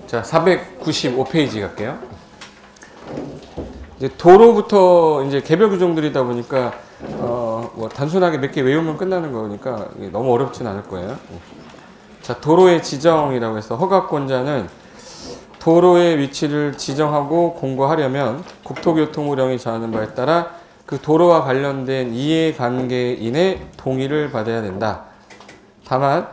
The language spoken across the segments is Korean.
자, 495페이지 갈게요. 이제 도로부터 이제 개별 규정들이다 보니까 뭐 단순하게 몇 개 외우면 끝나는 거니까 너무 어렵진 않을 거예요. 자, 도로의 지정이라고 해서 허가권자는 도로의 위치를 지정하고 공고하려면 국토교통부령이 정하는 바에 따라 그 도로와 관련된 이해관계인의 동의를 받아야 된다. 다만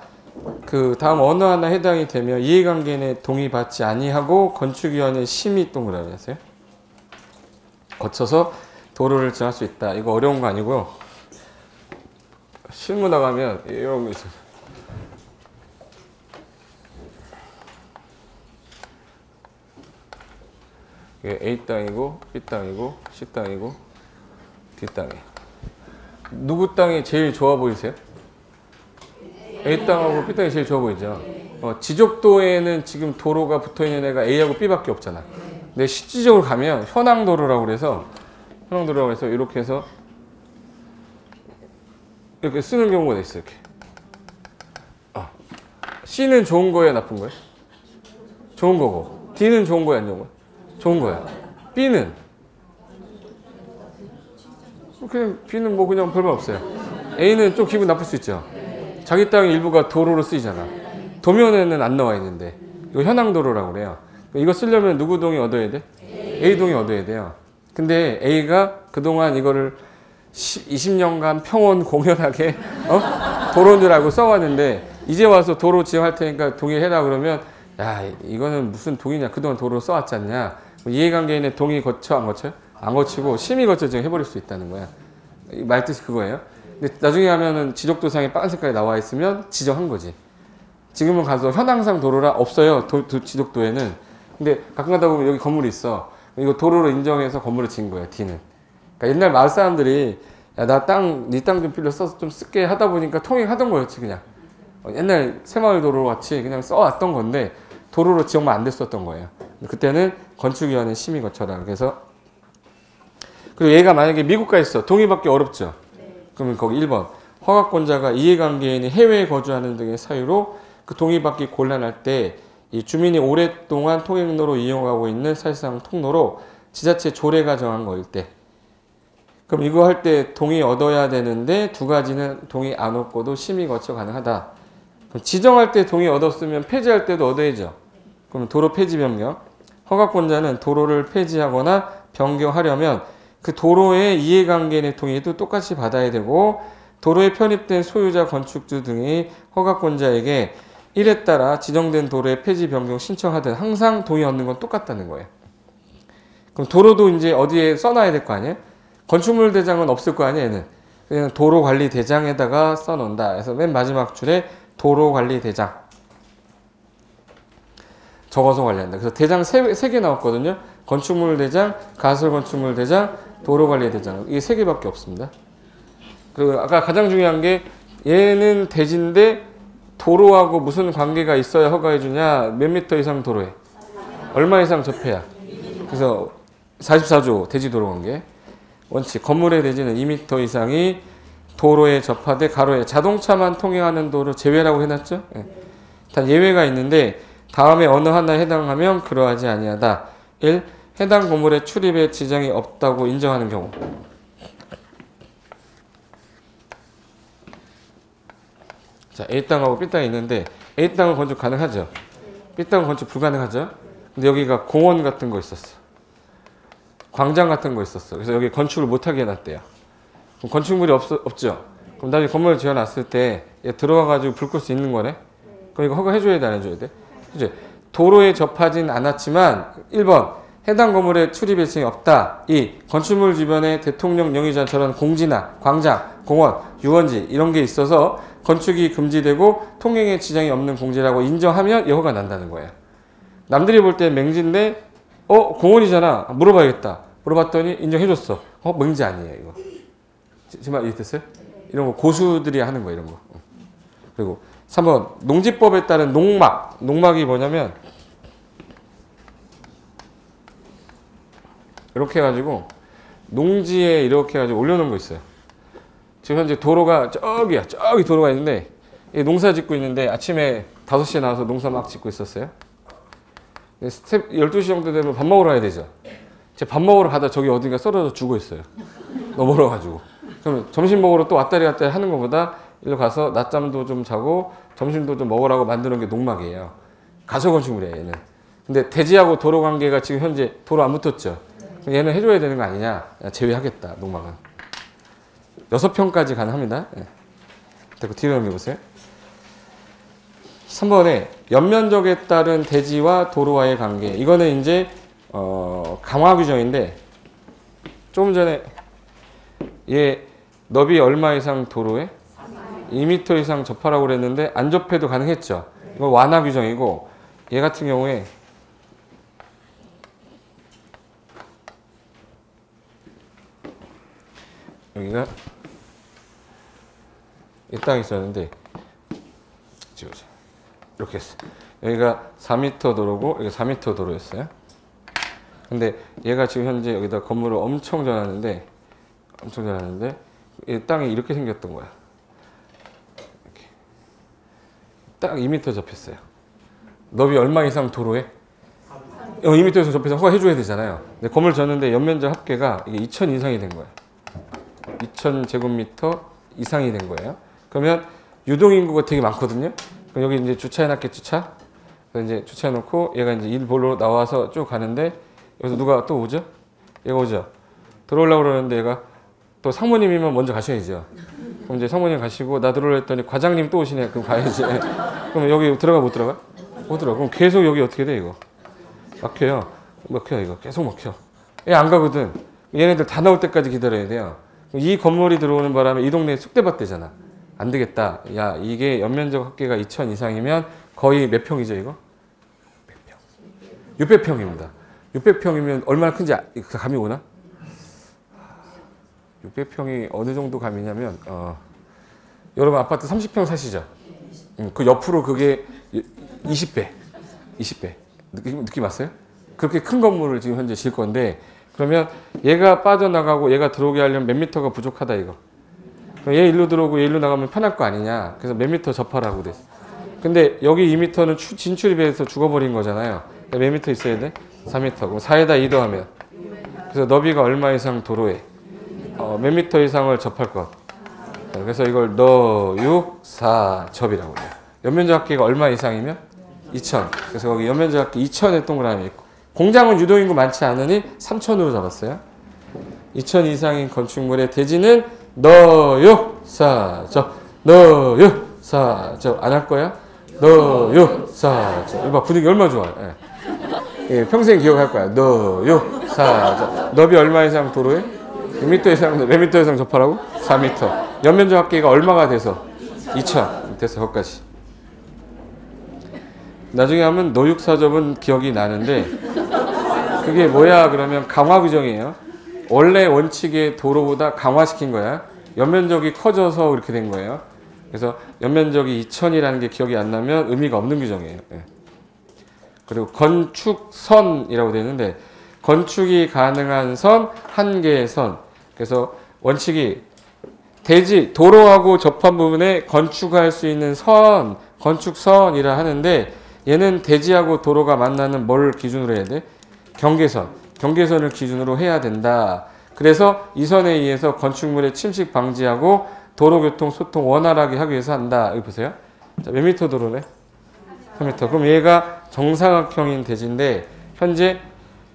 그 다음 어느 하나 해당이 되며 이해관계인의 동의받지 아니하고 건축위원회 심의 동그라미 하세요. 거쳐서 도로를 정할 수 있다. 이거 어려운 거 아니고요. 실무 나가면 이런 거 있어요. A 땅이고 B 땅이고 C 땅이고 D 땅이. 누구 땅이 제일 좋아 보이세요? A 땅하고 B 땅이 제일 좋아 보이죠. 지적도에는 지금 도로가 붙어있는 애가 A하고 B밖에 없잖아. 근데 실질적으로 가면 현황도로라고 그래서 이렇게 해서 이렇게 쓰는 경우가 있어요. 이렇게. C는 좋은 거예요, 나쁜 거예요? 좋은 거고. D는 좋은 거예요, 안 좋은 거예요? 좋은 거야. B는 B는 뭐 그냥 별말 없어요. A는 좀 기분 나쁠 수 있죠. 자기 땅 일부가 도로로 쓰이잖아. 도면에는 안 나와 있는데 이거 현황도로라고 그래요. 이거 쓰려면 누구 동의 얻어야 돼? A 동의 얻어야 돼요. 근데 A가 그동안 이거를 20년간 평온 공연하게 도로인 줄 알고 써왔는데 이제 와서 도로 지정할 테니까 동의해라 그러면 야, 이거는 무슨 동의냐. 그동안 도로 써왔지 않냐. 이해관계인의 동의 거쳐 안 거쳐요? 안 거치고 심의 거쳐 지금 해버릴 수 있다는 거야. 말뜻이 그거예요. 근데 나중에 하면은 지적도상에 빨간 색깔이 나와 있으면 지정한 거지. 지금은 가서 현황상 도로라 없어요. 지적도에는. 근데 가끔 가다 보면 여기 건물이 있어. 이거 도로로 인정해서 건물을 지은 거예요. D는. 그러니까 옛날 마을 사람들이 야, 나 네 땅 좀 빌려 써서 좀 쓸게 하다 보니까 통행하던 거였지 그냥. 옛날 새마을 도로 같이 그냥 써왔던 건데 도로로 지정만 안 됐었던 거예요. 그때는 건축위원회 심의 거쳐라. 그래서 그리고 얘가 만약에 미국 가 있어. 동의받기 어렵죠. 그러면 거기 1번 허가권자가 이해관계인이 해외에 거주하는 등의 사유로 그 동의받기 곤란할 때 이 주민이 오랫동안 통행로로 이용하고 있는 사실상 통로로 지자체 조례가 정한 거일 때 그럼 이거 할 때 동의 얻어야 되는데 두 가지는 동의 안 얻고도 심의 거쳐 가능하다. 그럼 지정할 때 동의 얻었으면 폐지할 때도 얻어야죠. 그럼 도로 폐지 변경. 허가권자는 도로를 폐지하거나 변경하려면 그 도로의 이해관계인의 동의도 똑같이 받아야 되고 도로에 편입된 소유자, 건축주 등이 허가권자에게 1에 따라 지정된 도로의 폐지 변경 신청하든 항상 동의 얻는 건 똑같다는 거예요. 그럼 도로도 이제 어디에 써놔야 될 거 아니에요? 건축물 대장은 없을 거 아니에요, 얘는. 그냥 도로관리 대장에다가 써놓는다. 그래서 맨 마지막 줄에 도로관리 대장. 적어서 관리한다. 그래서 대장 3개 나왔거든요. 건축물 대장, 가설건축물 대장, 도로관리 대장. 이게 3개밖에 없습니다. 그리고 아까 가장 중요한 게 얘는 대지인데 도로하고 무슨 관계가 있어야 허가해주냐. 몇 미터 이상 도로에. 얼마 이상 접해야. 그래서 44조 대지도로관계. 원칙. 건물의 대지는 2m 이상이 도로에 접하되 가로에 자동차만 통행하는 도로 제외라고 해놨죠. 단 예외가 있는데 다음에 어느 하나에 해당하면 그러하지 아니하다. 1. 해당 건물의 출입에 지장이 없다고 인정하는 경우. 자, A 땅하고 B 땅이 있는데 A 땅은 건축 가능하죠. B 땅은 건축 불가능하죠. 근데 여기가 공원 같은 거 있었어. 광장 같은 거 있었어. 그래서 여기 건축을 못하게 해놨대요. 그럼 건축물이 없죠. 그럼 나중에 건물을 지어놨을 때 들어가가지고 불 끌 수 있는 거네. 그럼 이거 허가해줘야 돼, 안 해줘야 돼? 그치? 도로에 접하진 않았지만 1번 해당 건물에 출입 예정이 없다. 2. 건축물 주변에 대통령 영위자처럼 공지나 광장, 공원, 유원지 이런 게 있어서 건축이 금지되고 통행에 지장이 없는 공지라고 인정하면 이 허가 난다는 거예요. 남들이 볼 때 맹지인데 공원이잖아. 물어봐야겠다. 물어봤더니 인정해줬어. 맹지 아니에요 이거. 지금 이해됐어요? 이런 거 고수들이 하는 거예요, 이런 거. 그리고 3번 농지법에 따른 농막. 농막이 뭐냐면 이렇게 해가지고 농지에 이렇게 해가지고 올려놓은 거 있어요. 지금 현재 도로가 저기 도로가 있는데 농사 짓고 있는데 아침에 5시에 나와서 농사 막 짓고 있었어요. 스텝 12시 정도 되면 밥 먹으러 가야 되죠. 제 밥 먹으러 가다 저기 어딘가 썰어져 죽어 있어요. 너무 멀어가지고. 그럼 점심 먹으러 또 왔다리 갔다리 하는 것보다 일로 가서 낮잠도 좀 자고 점심도 좀 먹으라고 만드는 게 농막이에요. 가설 건축물이에요, 얘는. 근데 대지하고 도로 관계가 지금 현재 도로 안 붙었죠. 얘는 해줘야 되는 거 아니냐. 제외하겠다, 농막은. 6평까지 가능합니다. 네. 그 뒤로 넘겨보세요. 3번에 연면적에 따른 대지와 도로와의 관계. 이거는 이제 강화 규정인데 조금 전에 얘 너비 얼마 이상 도로에 2m 이상 접하라고 그랬는데 안 접해도 가능했죠. 이거 완화 규정이고 얘 같은 경우에 여기가 이 땅이 있었는데 지우자. 이렇게 했어. 여기가 4m 도로고 여기가 4m 도로였어요. 근데 얘가 지금 현재 여기다 건물을 엄청 져놨는데 이 땅이 이렇게 생겼던 거야. 이렇게. 딱 2m 접했어요. 너비 얼마 이상 도로에? 2m 이상 접해서 허가해줘야 되잖아요. 근데 건물 졌는데 연면적 합계가 이게 2,000 이상이 된 거야. 2,000제곱미터 이상이 된 거예요. 그러면 유동인구가 되게 많거든요. 그럼 여기 이제 주차해놨겠죠, 차? 그래서 이제 주차해놓고 얘가 이제 일볼로 나와서 쭉 가는데 여기서 누가 또 오죠? 얘가 오죠? 들어오려고 그러는데 얘가 또 상무님이면 먼저 가셔야죠. 그럼 이제 상무님 가시고 나 들어오려 했더니 과장님 또 오시네. 그럼 가야지. 그럼 여기 들어가 못 들어가? 못 들어가. 그럼 계속 여기 어떻게 돼 이거? 막혀요. 막혀 이거. 계속 막혀. 얘 안 가거든. 얘네들 다 나올 때까지 기다려야 돼요. 이 건물이 들어오는 바람에 이 동네에 쑥대밭 되잖아. 안 되겠다. 야, 이게 연면적 합계가 2,000 이상이면 거의 몇 평이죠, 이거? 100평. 600평입니다. 600평이면 얼마나 큰지 감이 오나? 600평이 어느 정도 감이냐면, 여러분 아파트 30평 사시죠? 그 옆으로 그게 20배. 20배. 느낌 왔어요? 그렇게 큰 건물을 지금 현재 질 건데, 그러면 얘가 빠져나가고 얘가 들어오게 하려면 몇 미터가 부족하다, 이거. 얘 일로 들어오고 얘 일로 나가면 편할 거 아니냐. 그래서 몇 미터 접하라고 됐어. 근데 여기 2미터는 진출입에서 죽어버린 거잖아요. 몇 미터 있어야 돼? 4미터. 그럼 4에다 2 더하면. 그래서 너비가 얼마 이상 도로에 몇 미터 이상을 접할 것. 그래서 이걸 너, 6, 4 접이라고 해요. 연면적 합계가 얼마 이상이면? 2,000. 그래서 거기 연면적 합계 2,000의 동그라미 있고. 공장은 유동인구 많지 않으니 3,000으로 잡았어요. 2,000 이상인 건축물의 대지는 너, 6, 4 접. 너, 6, 4 접. 안 할 거야? 너, 6, 4 접. 이봐, 분위기 얼마나 좋아요. 예, 평생 기억할 거야. 너, 6, 4 접. 너비 얼마 이상 도로에? 6m 이상, 몇 미터 이상 접하라고? 4m. 연면적 합계가 얼마가 돼서? 2,000. 됐어, 거기까지. 나중에 하면 너, 6, 4접은 기억이 나는데, 그게 뭐야? 그러면 강화 규정이에요. 원래 원칙의 도로보다 강화시킨 거야. 연면적이 커져서 그렇게 된 거예요. 그래서 연면적이 2,000이라는 게 기억이 안 나면 의미가 없는 규정이에요. 예. 그리고 건축선이라고 되어 있는데 건축이 가능한 선, 한 개의 선. 그래서 원칙이 대지, 도로하고 접한 부분에 건축할 수 있는 선, 건축선이라 하는데 얘는 대지하고 도로가 만나는 뭘 기준으로 해야 돼? 경계선. 경계선을 기준으로 해야 된다. 그래서 이 선에 의해서 건축물의 침식 방지하고 도로교통 소통 원활하게 하기 위해서 한다. 여기 보세요. 자, 몇 미터 도로네? 3m. 그럼 얘가 정사각형인 대지인데 현재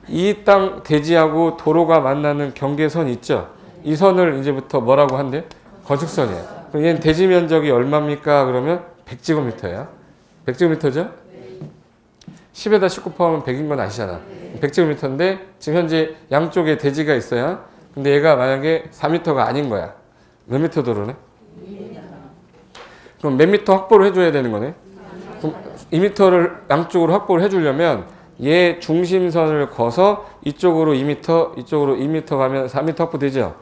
이 땅 대지하고 도로가 만나는 경계선 있죠? 이 선을 이제부터 뭐라고 한대요? 건축선이에요. 그럼 얘는 대지 면적이 얼마입니까? 그러면 100제곱미터예요. 100제곱미터죠? 10에다 19 포함하면 100인 건 아시잖아. 100제곱미터인데 지금 현재 양쪽에 대지가 있어요. 근데 얘가 만약에 4m가 아닌 거야. 몇 미터 도로네? 그럼 몇 미터 확보를 해줘야 되는 거네? 그럼 2m를 양쪽으로 확보를 해주려면 얘 중심선을 거서 이쪽으로 2m, 이쪽으로 2m 가면 4m 확보되죠?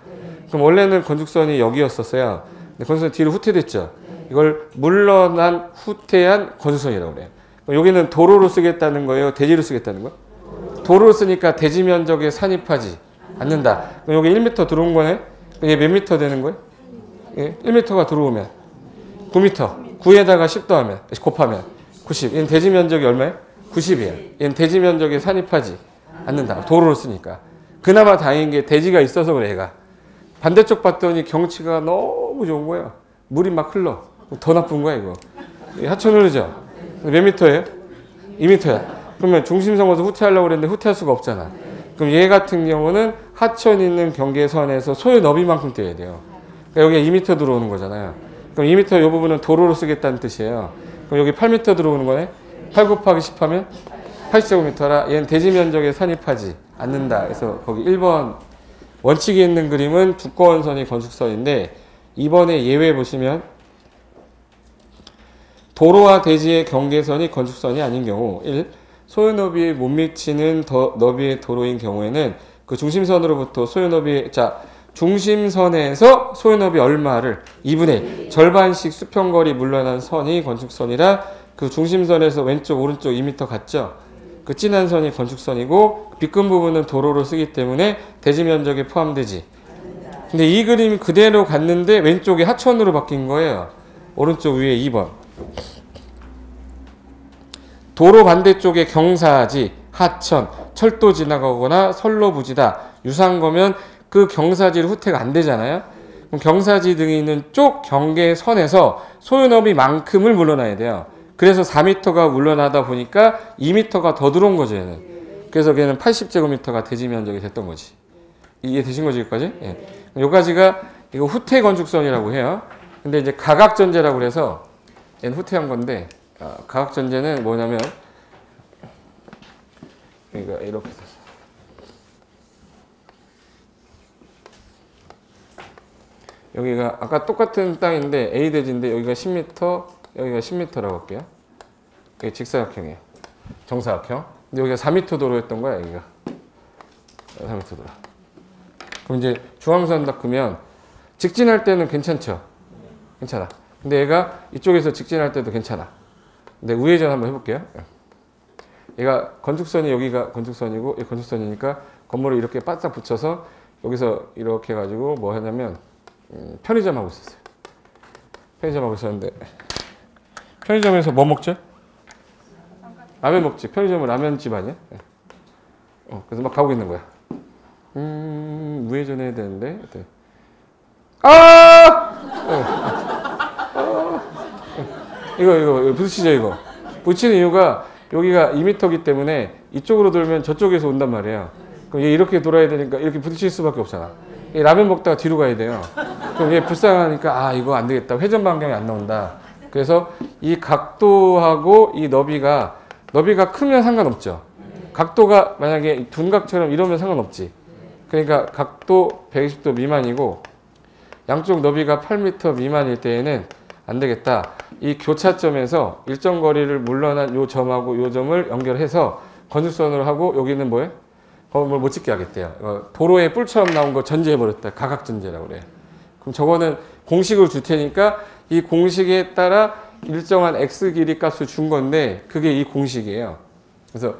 그럼 원래는 건축선이 여기였었어요. 근데 건축선이 뒤로 후퇴됐죠? 이걸 물러난 후퇴한 건축선이라고 그래요. 여기는 도로로 쓰겠다는 거예요? 대지로 쓰겠다는 거예요? 도로로 쓰니까 대지 면적에 산입하지 않는다. 그럼 여기 1m 들어온 거네? 이게 몇 미터 되는 거예요? 예? 1m가 들어오면 9m. 9에다가 10 더하면, 곱하면 90. 얘는 대지 면적이 얼마예요? 90이에요. 얘는 대지 면적에 산입하지 않는다. 도로를 쓰니까. 그나마 다행인 게 대지가 있어서 그래, 얘가. 반대쪽 봤더니 경치가 너무 좋은 거예요. 물이 막 흘러. 더 나쁜 거야, 이거. 하천 흐르죠? 몇 미터예요? 2미터야. 그러면 중심선에서 후퇴하려고 그랬는데 후퇴할 수가 없잖아. 그럼 얘 같은 경우는 하천 있는 경계선에서 소요 너비만큼 떼야 돼요. 그러니까 여기에 2m 들어오는 거잖아요. 그럼 2m 이 부분은 도로로 쓰겠다는 뜻이에요. 그럼 여기 8m 들어오는 거네? 8 곱하기 10 하면 80제곱미터라 얘는 대지 면적에 산입하지 않는다. 그래서 거기 1번 원칙이 있는 그림은 두꺼운 선이 건축선인데 2번에 예외 보시면 도로와 대지의 경계선이 건축선이 아닌 경우 1. 소요 너비에 못 미치는 너비의 도로인 경우에는 그 중심선으로부터 소요 너비 중심선에서 소요 너비 얼마를 2분의 절반씩 수평거리 물러난 선이 건축선이라 그 중심선에서 왼쪽 오른쪽 2m 같죠? 그 진한 선이 건축선이고 빗금 부분은 도로로 쓰기 때문에 대지 면적에 포함되지. 근데 이 그림이 그대로 갔는데 왼쪽이 하천으로 바뀐 거예요. 오른쪽 위에 2번. 도로 반대쪽에 경사지, 하천, 철도 지나가거나 선로 부지다. 유사한 거면 그 경사지를 후퇴가 안 되잖아요. 그럼 경사지 등이 있는 쪽 경계선에서 소요 너비만큼을 물러나야 돼요. 그래서 4m가 물러나다 보니까 2m가 더 들어온 거죠, 얘는. 그래서 걔는 80제곱미터가 대지 면적이 됐던 거지. 이해 되신 거죠, 여기까지? 예. 여기까지가 이거 후퇴 건축선이라고 해요. 근데 이제 가각전제라고 그래서 얘는 후퇴한 건데, 가각전제는 뭐냐면, 그러니까 이렇게 됐어. 여기가 아까 똑같은 땅인데 A 대지인데 여기가 10m, 여기가 10m라고 할게요. 이게 직사각형이에요. 정사각형. 근데 여기가 4m 도로였던 거야, 여기가. 4m 도로. 그럼 이제 중앙선 닦으면 직진할 때는 괜찮죠? 괜찮아. 근데 얘가 이쪽에서 직진할 때도 괜찮아. 근데 우회전 한번 해볼게요. 얘가 건축선이 여기가 건축선이고 이 건축선이니까 건물을 이렇게 바짝 붙여서 여기서 이렇게 해가지고 뭐 하냐면 편의점 하고 있었어요. 편의점 하고 있었는데 편의점에서 뭐 먹죠? 라면 먹지. 편의점은 라면집 아니야? 그래서 막 가고 있는 거야. 우회전해야 되는데. 이거 부딪히죠, 이거. 부딪히는 이유가 여기가 2m이기 때문에 이쪽으로 돌면 저쪽에서 온단 말이에요. 그럼 얘 이렇게 돌아야 되니까 이렇게 부딪힐 수밖에 없잖아. 얘 라면 먹다가 뒤로 가야 돼요. 그럼 얘 불쌍하니까 이거 안 되겠다. 회전 반경이 안 나온다. 그래서 이 각도하고 이 너비가 크면 상관없죠. 각도가 만약에 둔각처럼 이러면 상관없지. 그러니까 각도 120도 미만이고 양쪽 너비가 8m 미만일 때에는 안 되겠다. 이 교차점에서 일정 거리를 물러난 요 점하고 요 점을 연결해서 건축선으로 하고 여기는 뭐예요? 건물 못 짓게 하겠대요. 도로에 뿔처럼 나온 거 전제해버렸다. 가각전제라고 그래요. 그럼 저거는 공식을 줄 테니까 이 공식에 따라 일정한 x 길이 값을 준 건데 그게 이 공식이에요. 그래서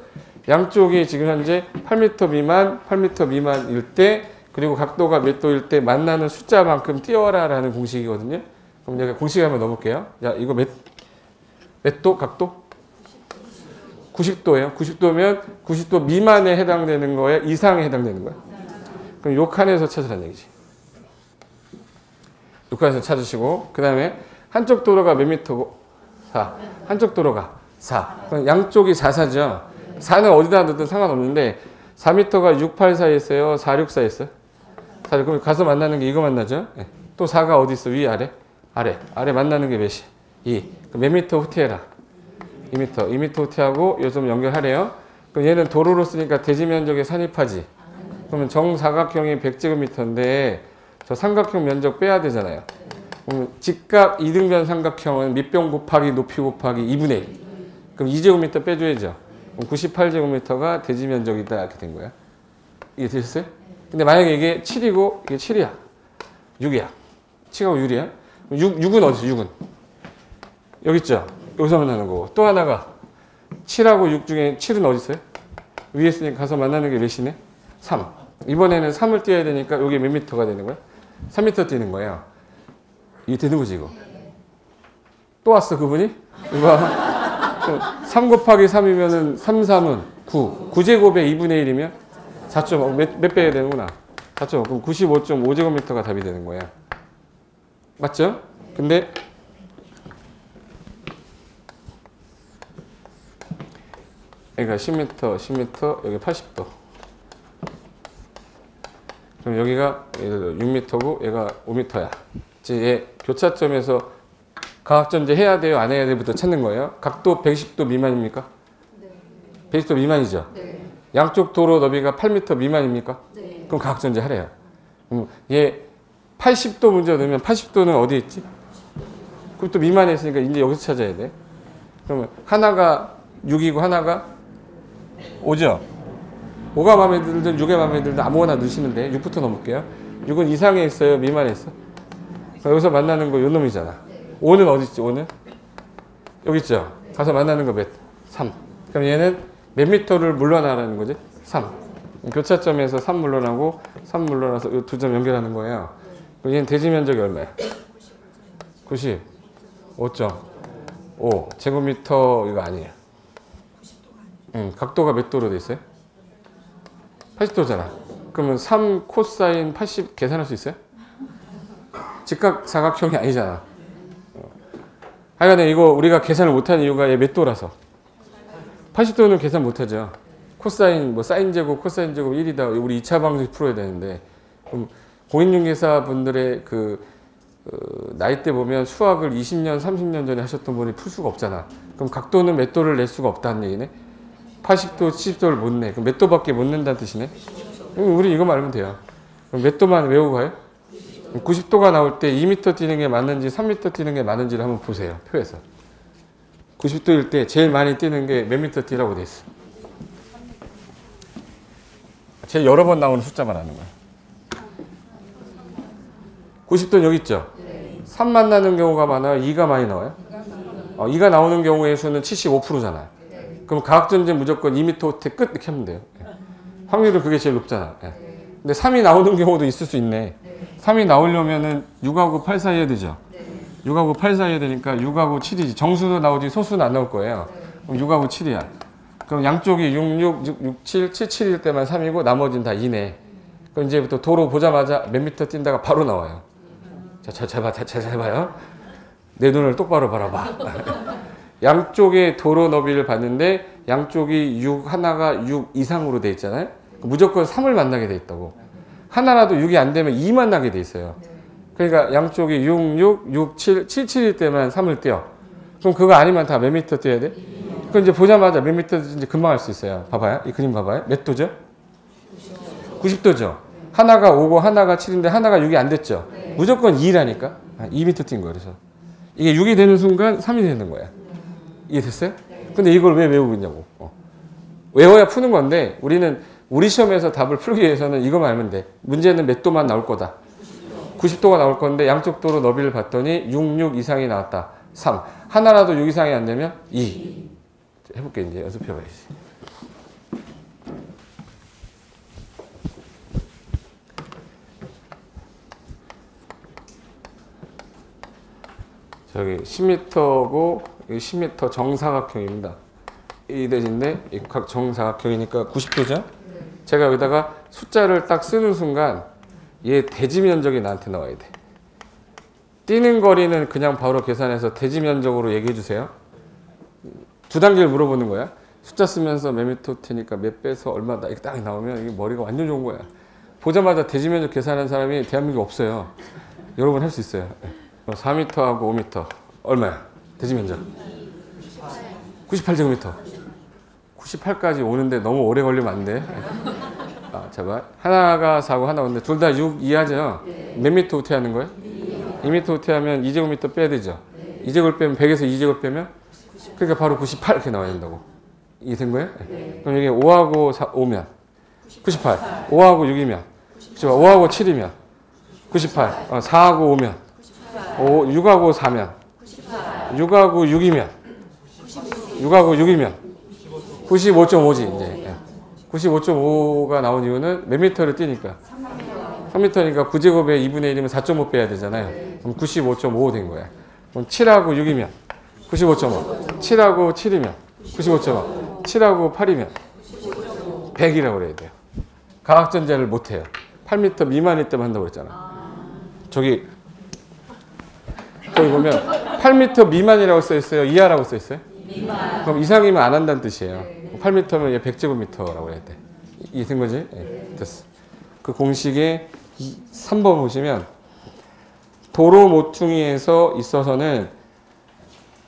양쪽이 지금 현재 8m 미만, 8m 미만일 때 그리고 각도가 몇 도일 때 만나는 숫자만큼 띄워라 라는 공식이거든요. 그럼 제가 공식 한번 넣어볼게요. 야, 이거 몇 도? 각도? 90도예요. 90도면 90도 미만에 해당되는 거에 이상에 해당되는 거야. 그럼 요 칸에서 찾으라는 얘기지. 요 칸에서 찾으시고 그 다음에 한쪽 도로가 몇 미터고? 4. 한쪽 도로가 4. 그럼 양쪽이 4죠. 4는 어디다 넣든 상관없는데 4m가 6, 8 사이에 있어요? 4, 6 사이에 있어요? 4, 6. 그럼 가서 만나는 게 이거 만나죠? 네. 또 4가 어디 있어? 위, 아래? 아래 만나는 게 몇이? 2. 그럼 몇 미터 후퇴해라? 2m. 2m 후퇴하고 요 점 연결하래요. 그럼 얘는 도로로 쓰니까 대지 면적에 산입하지. 그러면 정사각형이 100제곱미터인데 저 삼각형 면적 빼야 되잖아요. 그럼 직각 이등변 삼각형은 밑변 곱하기 높이 곱하기 2분의 1. 그럼 2제곱미터 빼줘야죠. 그럼 98제곱미터가 대지 면적이다. 이렇게 된 거야. 이게 되셨어요? 근데 만약에 이게 7이고 이게 7이야. 6이야. 7하고 6이야. 6은 어디서 6은? 여기 있죠? 여기서 만나는 거고. 또 하나가 7하고 6 중에 7은 어디 있어요? 위에 있으니까 가서 만나는 게 몇이네? 3. 이번에는 3을 띄어야 되니까 여기 몇 미터가 되는 거야? 3m 뛰는 거예요. 이게 되는 거지, 이거. 또 왔어, 그분이? 이거 3 곱하기 3이면은 3, 3은 9. 9제곱의 2분의 1이면 4.5. 몇 배 해야 되는구나. 4.5. 그럼 95.5제곱미터가 답이 되는 거야. 맞죠? 근데 여기가 10m, 10m, 여기 80도. 그럼 여기가 6m고 얘가 5m야. 이제 얘 교차점에서 가학전제 해야 돼요? 안 해야 돼요?부터 찾는 거예요. 각도 110도 미만입니까? 네. 110도 미만이죠? 네. 양쪽 도로 너비가 8m 미만입니까? 네. 그럼 가학전제 하래요. 얘 80도 문제 넣으면 80도는 어디에 있지? 그럼 또 미만에 있으니까 이제 여기서 찾아야 돼. 그러면 하나가 6이고 하나가 5죠? 5가 마음에 들든 6이 마음에 들든 아무거나 넣으시면 돼. 6부터 넣어볼게요. 6은 이상에 있어요? 미만에 있어? 여기서 만나는 거 요 놈이잖아. 5는 어디 있지? 5는? 여기 있죠? 가서 만나는 거 몇? 3. 그럼 얘는 몇 미터를 물러나라는 거지? 3. 교차점에서 3 물러나고 3 물러나서 이 두 점 연결하는 거예요. 그럼 얘는 대지 면적이 얼마야? 95.5 제곱미터 이거 아니에요. 각도가 몇 도로 돼 있어요? 80도잖아. 그러면 3 코사인 80 계산할 수 있어요? 직각 사각형이 아니잖아. 하여간에 이거 우리가 계산을 못하는 이유가 얘 몇 도라서. 80도는 계산 못하죠. 코사인 뭐 사인 제곱 코사인 제곱 1이다. 우리 2차 방식 풀어야 되는데 그럼 공인중개사 분들의 나이대 보면 수학을 20년 30년 전에 하셨던 분이 풀 수가 없잖아. 그럼 각도는 몇 도를 낼 수가 없다는 얘기네. 80도 70도를 못 내. 그럼 몇 도밖에 못 낸다는 뜻이네. 우리 이거만 알면 돼요. 그럼 몇 도만 외우고 가요? 90도가 나올 때 2m 뛰는 게 맞는지 3m 뛰는 게 맞는지를 한번 보세요. 표에서. 90도일 때 제일 많이 뛰는 게 몇 미터 뛰라고 돼 있어. 제일 여러 번 나오는 숫자만 하는 거야. 90도는 여기 있죠? 3 만나는 경우가 많아요? 2가 많이 나와요? 2가 나오는 경우의 수는 75%잖아요. 그럼 가학전제 무조건 2m 끝 이렇게 하면 돼요. 확률은 그게 제일 높잖아. 근데 3이 나오는 경우도 있을 수 있네. 3이 나오려면은 6하고 8 사이 해야 되죠. 6하고 8 사이 해야 되니까 6하고 7이지. 정수도 나오지 소수는 안 나올 거예요. 그럼 6하고 7이야. 그럼 양쪽이 6, 6, 6, 7, 7, 7일 때만 3이고 나머지는 다 2네. 그럼 이제부터 도로 보자마자 몇 미터 뛴다가 바로 나와요. 자, 잘 봐요. 내 눈을 똑바로 바라봐. 양쪽의 도로 너비를 봤는데 양쪽이 6, 하나가 6 이상으로 돼 있잖아요. 무조건 3을 만나게 돼 있다고. 하나라도 6이 안 되면 2 만나게 돼 있어요. 그러니까 양쪽이 6, 6, 6, 7, 7, 7일 때만 3을 띄어. 그럼 그거 아니면 다 몇 미터 뛰어야 돼? 그럼 이제 보자마자 몇 미터인지 금방 알 수 있어요. 봐봐요. 이 그림 봐봐요. 몇 도죠? 90도죠. 하나가 5고 하나가 7인데 하나가 6이 안 됐죠. 무조건 2라니까. 2미터 뛴 거예요. 그래서 이게 6이 되는 순간 3이 되는 거야. 이해됐어요? 근데 이걸 왜 외우고 있냐고. 외워야 푸는 건데 우리 시험에서 답을 풀기 위해서는 이거만 알면 돼. 문제는 몇 도만 나올 거다. 90도가 나올 건데 양쪽 도로 너비를 봤더니 6, 6 이상이 나왔다. 3. 하나라도 6 이상이 안 되면 2. 해볼게 이제 연습해봐야지. 저기 10m고 10m 정사각형입니다. 이 대신데 각 정사각형이니까 90도죠? 제가 여기다가 숫자를 딱 쓰는 순간 얘 대지 면적이 나한테 나와야 돼. 뛰는 거리는 그냥 바로 계산해서 대지 면적으로 얘기해 주세요. 두 단계를 물어보는 거야. 숫자 쓰면서 몇 미터 테니까 몇 배에서 얼마다 이렇게 딱 나오면 이게 머리가 완전 좋은 거야. 보자마자 대지 면적 계산하는 사람이 대한민국에 없어요. 여러분 할 수 있어요. 4m하고 5m 얼마야? 대지 면적 98제곱미터. 98까지 오는데 너무 오래 걸리면 안 돼. 자 봐. 하나가 4고 하나 오는데 둘 다 6 이하죠? 몇 미터 우퇴하는 거예요? 2m 우퇴하면 2제곱미터 빼야 되죠? 2제곱 빼면 100에서 2제곱 빼면 그러니까 바로 98 이렇게 나와야 된다고. 이게 된 거예요? 그럼 이게 5하고 5면 98. 5하고 6이면 5하고 7이면 98. 4하고 5면 6하고 4면 6하고 6이면 6하고 6이면 95.5지 이제. 95.5가 나온 이유는 몇 미터를 뛰니까 3m니까 9제곱에 2분의 1이면 4.5 빼야 되잖아요. 그럼 95.5 된 거야. 그럼 7하고 6이면 95.5. 7하고 7이면 95.5. 7하고 8이면 100이라고 그래야 돼요. 가학전제를 못해요. 8m 미만일 때만 한다고 그랬잖아. 저기 보면 8m 미만이라고 써 있어요? 이하라고 써 있어요? 미만. 그럼 이상이면 안 한다는 뜻이에요. 8m면 얘 100제곱미터라고 해야 돼. 이해된 거지? 네, 됐어. 그 공식의 3번 보시면 도로 모퉁이에서 있어서는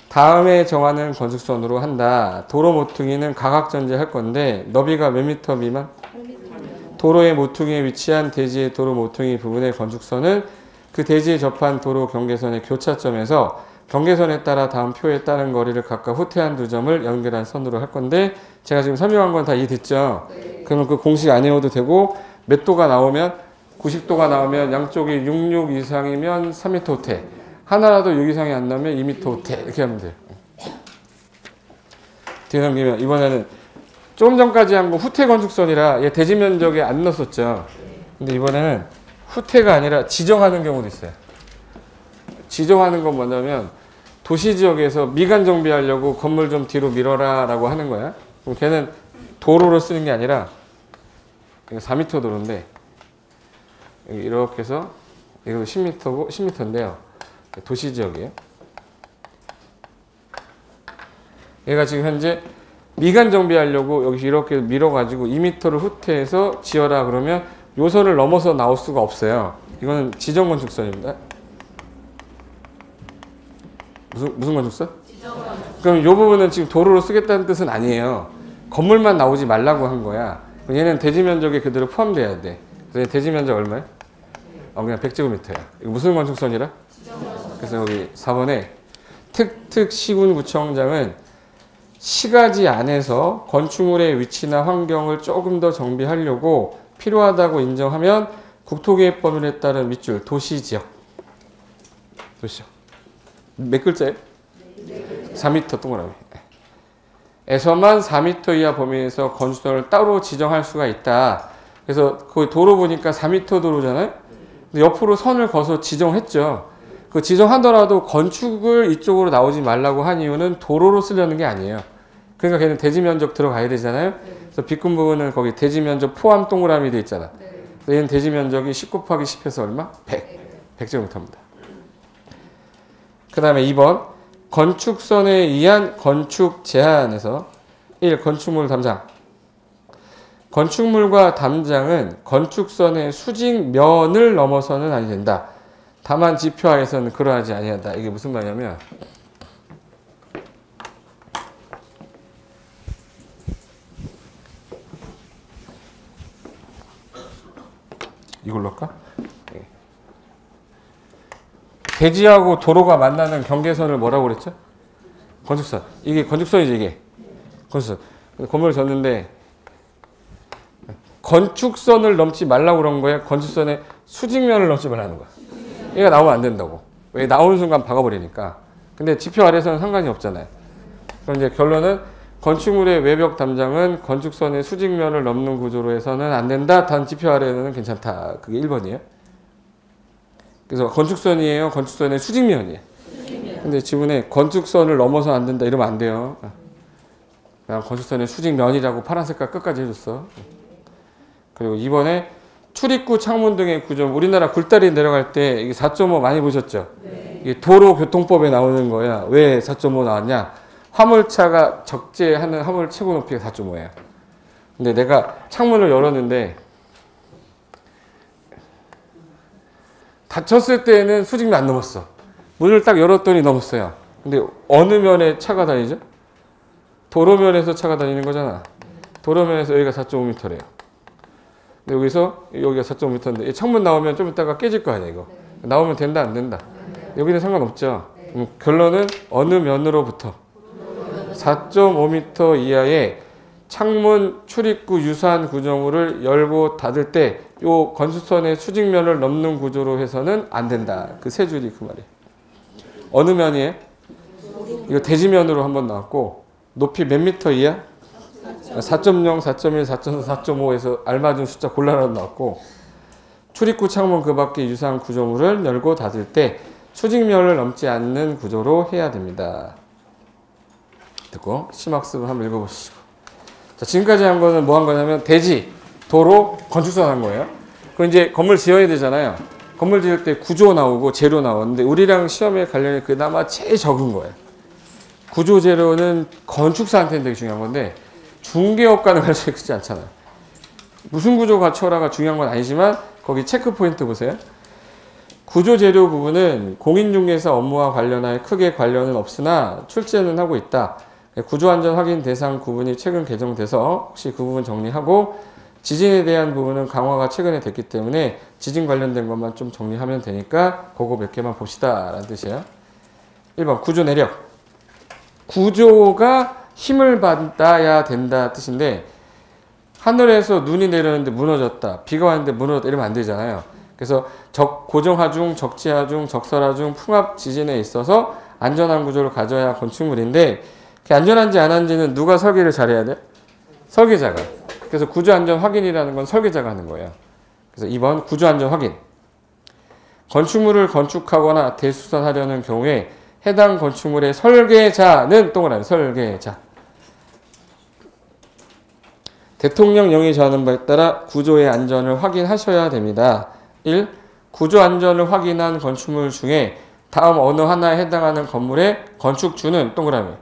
다음에 정하는 건축선으로 한다. 도로 모퉁이는 가각전제 할 건데 너비가 몇 미터 미만? 도로의 모퉁이에 위치한 대지의 도로 모퉁이 부분의 건축선은 그 대지에 접한 도로 경계선의 교차점에서 경계선에 따라 다음 표에 따른 거리를 각각 후퇴한 두 점을 연결한 선으로 할 건데 제가 지금 설명한 건 다 이해됐죠? 네. 그러면 그 공식 안 외워도 되고 몇 도가 나오면 90도가 나오면 양쪽이 66 이상이면 3m 후퇴 하나라도 6 이상이 안 나오면 2m 후퇴 이렇게 하면 돼요. 뒤에 넘기면 이번에는 조금 전까지 한 거 후퇴 건축선이라 얘 대지 면적에 안 넣었었죠. 근데 이번에는 후퇴가 아니라 지정하는 경우도 있어요. 지정하는 건 뭐냐면 도시 지역에서 미관 정비하려고 건물 좀 뒤로 밀어라 라고 하는 거야. 그럼 걔는 도로로 쓰는 게 아니라 4m 도로인데 이렇게 해서 이거 10m고 10m인데요. 도시 지역이에요. 얘가 지금 현재 미관 정비하려고 여기 이렇게 밀어가지고 2m를 후퇴해서 지어라 그러면 요선을 넘어서 나올 수가 없어요. 이거는 지정 건축선입니다. 무슨 건축선? 그럼 이 부분은 지금 도로로 쓰겠다는 뜻은 아니에요. 건물만 나오지 말라고 한 거야. 얘는 대지 면적에 그대로 포함돼야 돼. 그래서 대지 면적 얼마야? 그냥 100제곱미터야. 이거 무슨 건축선이라? 그래서 여기 4번에 특특시군구청장은 시가지 안에서 건축물의 위치나 환경을 조금 더 정비하려고 필요하다고 인정하면 국토계획 법률에 따른 밑줄 도시지역. 도시지역. 몇 글자예요? 4m 동그라미. 에서만 4m 이하 범위에서 건축선을 따로 지정할 수가 있다. 그래서 거기 도로 보니까 4m 도로잖아요. 근데 옆으로 선을 그어서 지정했죠. 그 지정하더라도 건축을 이쪽으로 나오지 말라고 한 이유는 도로로 쓰려는 게 아니에요. 그러니까 걔는 대지 면적 들어가야 되잖아요. 그래서 비금 부분은 거기 대지 면적 포함 동그라미 돼 있잖아. 얘는 대지 면적이 10 곱하기 10해서 얼마? 100. 100제곱미터입니다. 그 다음에 2번 건축선에 의한 건축 제한에서 1. 건축물 담장. 건축물과 담장은 건축선의 수직면을 넘어서는 아니 된다. 다만 지표하에서는 그러하지 아니한다. 이게 무슨 말이냐면 이걸로 할까? 대지하고 도로가 만나는 경계선을 뭐라고 그랬죠? 건축선. 이게 건축선이지 이게. 건축선. 건물을 졌는데 건축선을 넘지 말라고 그런 거야? 건축선의 수직면을 넘지 말라는 거야. 얘가 나오면 안 된다고. 왜? 나오는 순간 박아버리니까. 근데 지표 아래에서는 상관이 없잖아요. 그럼 이제 결론은 건축물의 외벽 담장은 건축선의 수직면을 넘는 구조로 해서는 안 된다. 단 지표 아래에는 괜찮다. 그게 1번이에요. 그래서 건축선이에요. 건축선의 수직면이에요. 근데 지문에 건축선을 넘어서 안 된다. 이러면 안 돼요. 그냥 건축선의 수직면이라고 파란 색깔 끝까지 해줬어. 그리고 2번에 출입구, 창문 등의 구조. 우리나라 굴다리 내려갈 때 이게 4.5 많이 보셨죠? 네. 이게 도로교통법에 나오는 거야. 왜 4.5 나왔냐? 화물차가 적재하는 화물 최고 높이가 4.5예요. 근데 내가 창문을 열었는데 닫혔을 때는 수직면 안 넘었어. 문을 딱 열었더니 넘었어요. 근데 어느 면에 차가 다니죠? 도로면에서 차가 다니는 거잖아. 도로면에서 여기가 4.5m래요. 근데 여기가 4.5m인데 창문 나오면 좀 이따가 깨질 거 아니야 이거. 나오면 된다 안 된다? 여기는 상관없죠. 결론은 어느 면으로부터 4.5m 이하의 창문, 출입구 유사한 구조물을 열고 닫을 때 요 건축선의 수직면을 넘는 구조로 해서는 안 된다. 그 세 줄이 그 말이에요. 어느 면이에요? 이거 대지면으로 한번 나왔고 높이 몇 미터 이하? 4.0, 4.1, 4.4, 4.5에서 알맞은 숫자 골라서 나왔고 출입구 창문 그 밖에 유사한 구조물을 열고 닫을 때 수직면을 넘지 않는 구조로 해야 됩니다. 됐고, 심학습을 한번 읽어보시고. 자, 지금까지 한 거는 뭐 한 거냐면 대지, 도로, 건축사 한 거예요. 그럼 이제 건물 지어야 되잖아요. 건물 지을 때 구조 나오고 재료 나오는데 우리랑 시험에 관련이 그나마 제일 적은 거예요. 구조 재료는 건축사한테는 되게 중요한 건데 중개업과는 관련이 크지 않잖아요. 무슨 구조가 갖춰라가 중요한 건 아니지만 거기 체크 포인트 보세요. 구조 재료 부분은 공인중개사 업무와 관련하여 크게 관련은 없으나 출제는 하고 있다. 구조안전 확인 대상 구분이 최근 개정돼서 혹시 그 부분 정리하고 지진에 대한 부분은 강화가 최근에 됐기 때문에 지진 관련된 것만 좀 정리하면 되니까 그거 몇 개만 봅시다 라는 뜻이에요. 1번 구조 내력. 구조가 힘을 받아야 된다 뜻인데 하늘에서 눈이 내렸는데 무너졌다. 비가 왔는데 무너졌다. 이러면 안 되잖아요. 그래서 고정하중, 적지하중, 적설하중, 풍압 지진에 있어서 안전한 구조를 가져야 건축물인데 안전한지 안 한지는 누가 설계를 잘해야 돼? 설계자가. 그래서 구조안전 확인이라는 건 설계자가 하는 거예요. 그래서 2번 구조안전 확인. 건축물을 건축하거나 대수선하려는 경우에 해당 건축물의 설계자는 동그라미 설계자. 대통령령이 정하는 바에 따라 구조의 안전을 확인하셔야 됩니다. 1. 구조 안전을 확인한 건축물 중에 다음 어느 하나에 해당하는 건물의 건축주는 동그라미.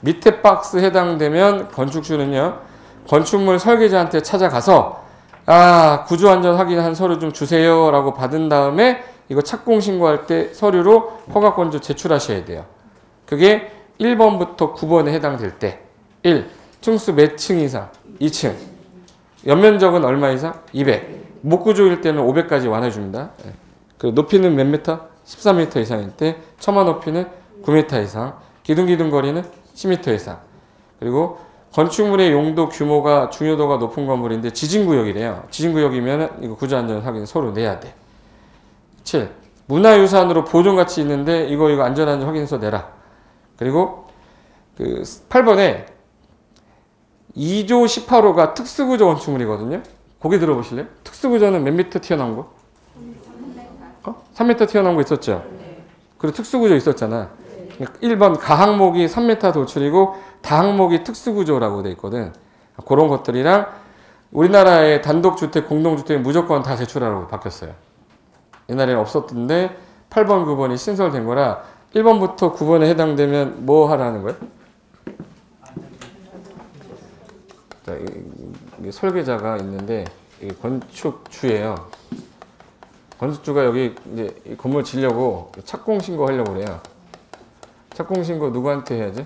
밑에 박스 해당되면 건축주는요. 건축물 설계자한테 찾아가서 구조 안전 확인한 서류 좀 주세요 라고 받은 다음에 이거 착공 신고할 때 서류로 허가권조 제출하셔야 돼요. 그게 1번부터 9번에 해당될 때 1. 층수 몇 층 이상? 2층. 연면적은 얼마 이상? 200. 목구조일 때는 500까지 완화해줍니다. 그리고 높이는 몇 미터? 13m 이상일 때 처마 높이는 9m 이상. 기둥 거리는 10m 이상. 그리고 건축물의 용도 규모가 중요도가 높은 건물인데 지진구역이래요. 지진구역이면 이거 구조안전 확인 서류 내야 돼. 7. 문화유산으로 보존가치 있는데 이거 안전한지 확인해서 내라. 그리고 그 8번에 2조 18호가 특수구조 건축물이거든요. 거기 들어보실래요? 특수구조는 몇 미터 튀어나온 거? 3m 튀어나온 거 있었죠? 그리고 특수구조 있었잖아. 1번 가항목이 3m 돌출이고 다항목이 특수구조라고 돼 있거든. 그런 것들이랑 우리나라의 단독주택, 공동주택 무조건 다 제출하라고 바뀌었어요. 옛날에는 없었던데 8번, 9번이 신설된 거라 1번부터 9번에 해당되면 뭐 하라는 거예요? 자, 이게 설계자가 있는데 이게 건축주예요. 건축주가 여기 이제 이 건물 지려고 착공 신고하려고 그래요. 착공 신고 누구한테 해야지?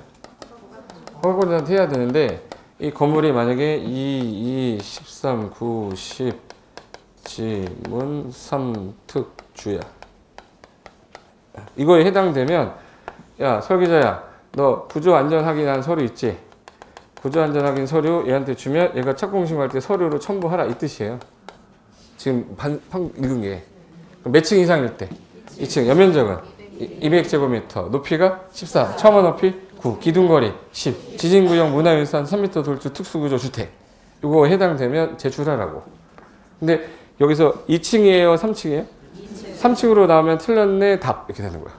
허가권자한테 해야 되는데 이 건물이 만약에 2, 13, 9, 10 지문 3특주야. 이거에 해당되면 야 설계자야 너 구조안전 확인한 서류 있지? 구조안전 확인 서류 얘한테 주면 얘가 착공 신고할 때 서류로 첨부하라 이 뜻이에요. 지금 읽은 게 몇 층 이상일 때 2층 연면적은 200제곱미터 높이가 14 처마 높이 9 기둥거리 10 지진구역 문화유산 3m 돌출 특수구조 주택 이거 해당되면 제출하라고. 근데 여기서 2층이에요 3층이에요? 3층으로 나오면 틀렸네 답 이렇게 되는 거야.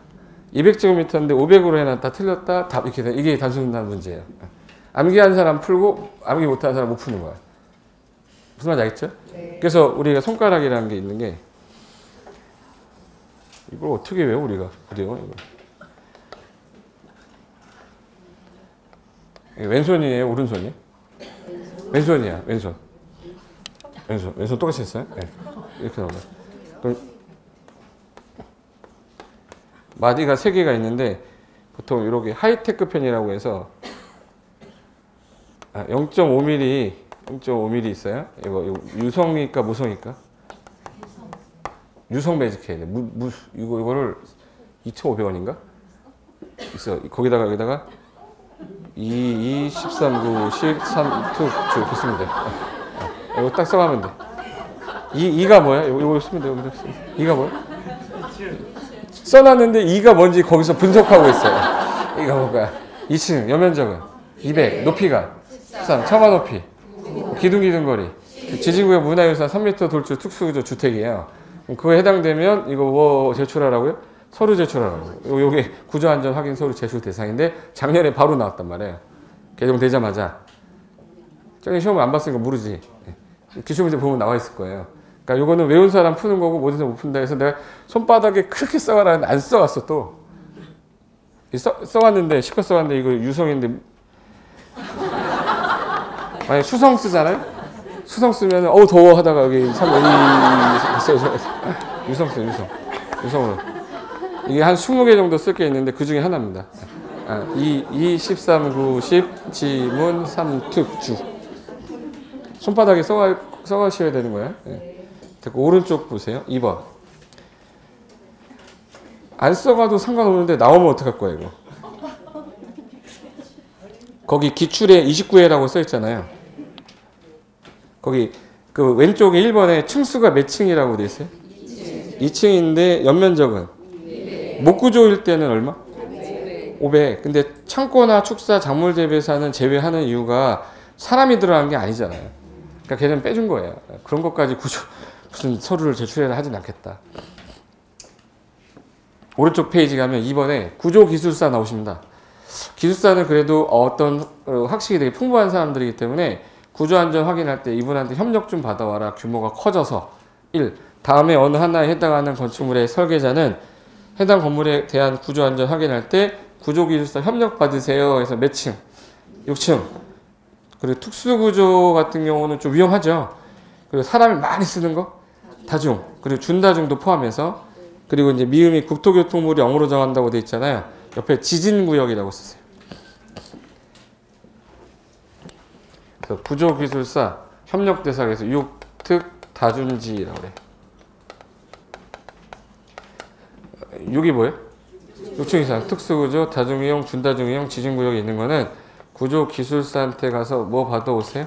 200제곱미터인데 500으로 해놨다 틀렸다 답 이렇게 돼. 이게 단순한 문제예요. 암기한 사람 풀고 암기 못하는 사람 못 푸는 거야. 무슨 말인지 알겠죠? 네. 그래서 우리가 손가락이라는 게 있는 게 이걸 어떻게 외워 우리가 그래요? 이거. 왼손이에요 오른손이에요? 왼손이야 왼손 똑같이 했어요? 네. 이렇게 나오면 그럼 마디가 3개가 있는데 보통 이렇게 하이테크 펜이라고 해서 0.5mm 있어요. 이거 유성일까 무성일까? 유성 매직해야 돼. 이거를 2,500원인가? 있어. 거기다가 여기다가 2, 13, 9, 13, 2 이렇게 쓰면 돼. 이거 딱 써가면 돼. 2가 뭐야? 이거 쓰면 돼. 여기다 쓰면. 2가 뭐야? 써놨는데 2가 뭔지 거기서 분석하고 있어요. 2가 뭔가 2층 연면적은 200 높이가 13 처마 높이 기둥거리 지진구역 문화유산 3m 돌출 특수구조 주택이에요. 그거에 해당되면 이거 뭐 제출하라고요? 서류 제출하라고. 요게 구조안전 확인 서류 제출 대상인데 작년에 바로 나왔단 말이에요. 개정되자마자. 저기 시험을 안 봤으니까 모르지. 기출문제 보면 나와 있을 거예요. 그러니까 요거는 외운 사람 푸는 거고 모든 사람 못 푼다 해서 내가 손바닥에 그렇게 써가라 했는데 안 써갔어 또. 써왔는데 실컷 써왔는데 이거 유성인데 만약에 수성 쓰잖아요? 수성 쓰면 어우 더워 하다가 여기 유성 써요. 유성으로. 이게 한 20개 정도 쓸 게 있는데 그 중에 하나입니다. 2, 13, 9, 10, 지문, 3, 특, 주. 손바닥에 써가셔야 되는 거예요. 네. 됐고, 오른쪽 보세요. 2번. 안 써가도 상관없는데 나오면 어떡할 거야, 이거. 거기 기출에 29회라고 써 있잖아요. 거기 그 왼쪽에 1번에 층수가 몇 층이라고 돼 있어요? 2층인데 연면적은? 목구조일 때는 얼마? 500. 근데 창고나 축사, 작물 재배사는 제외하는 이유가 사람이 들어간 게 아니잖아요. 그러니까 걔는 빼준 거예요. 그런 것까지 무슨 서류를 제출해라 하진 않겠다. 오른쪽 페이지 가면 2번에 구조기술사 나오십니다. 기술사는 그래도 어떤 학식이 되게 풍부한 사람들이기 때문에 구조안전 확인할 때 이분한테 협력 좀 받아와라. 규모가 커져서 1. 다음에 어느 하나에 해당하는 건축물의 설계자는 해당 건물에 대한 구조안전 확인할 때 구조기술사 협력 받으세요 해서 몇 층? 6층. 그리고 특수구조 같은 경우는 좀 위험하죠. 그리고 사람이 많이 쓰는 거? 다중. 그리고 준다중도 포함해서. 그리고 이제 미음이 국토교통부를 영어로 정한다고 돼 있잖아요. 옆에 지진구역이라고 쓰세요. 그래서 구조기술사 협력대상에서 6특 다준지라고 그래. 6이 뭐예요? 6층 이상 특수구조, 다중이용, 준다중이용, 지진구역이 있는 거는 구조기술사한테 가서 뭐 받아오세요?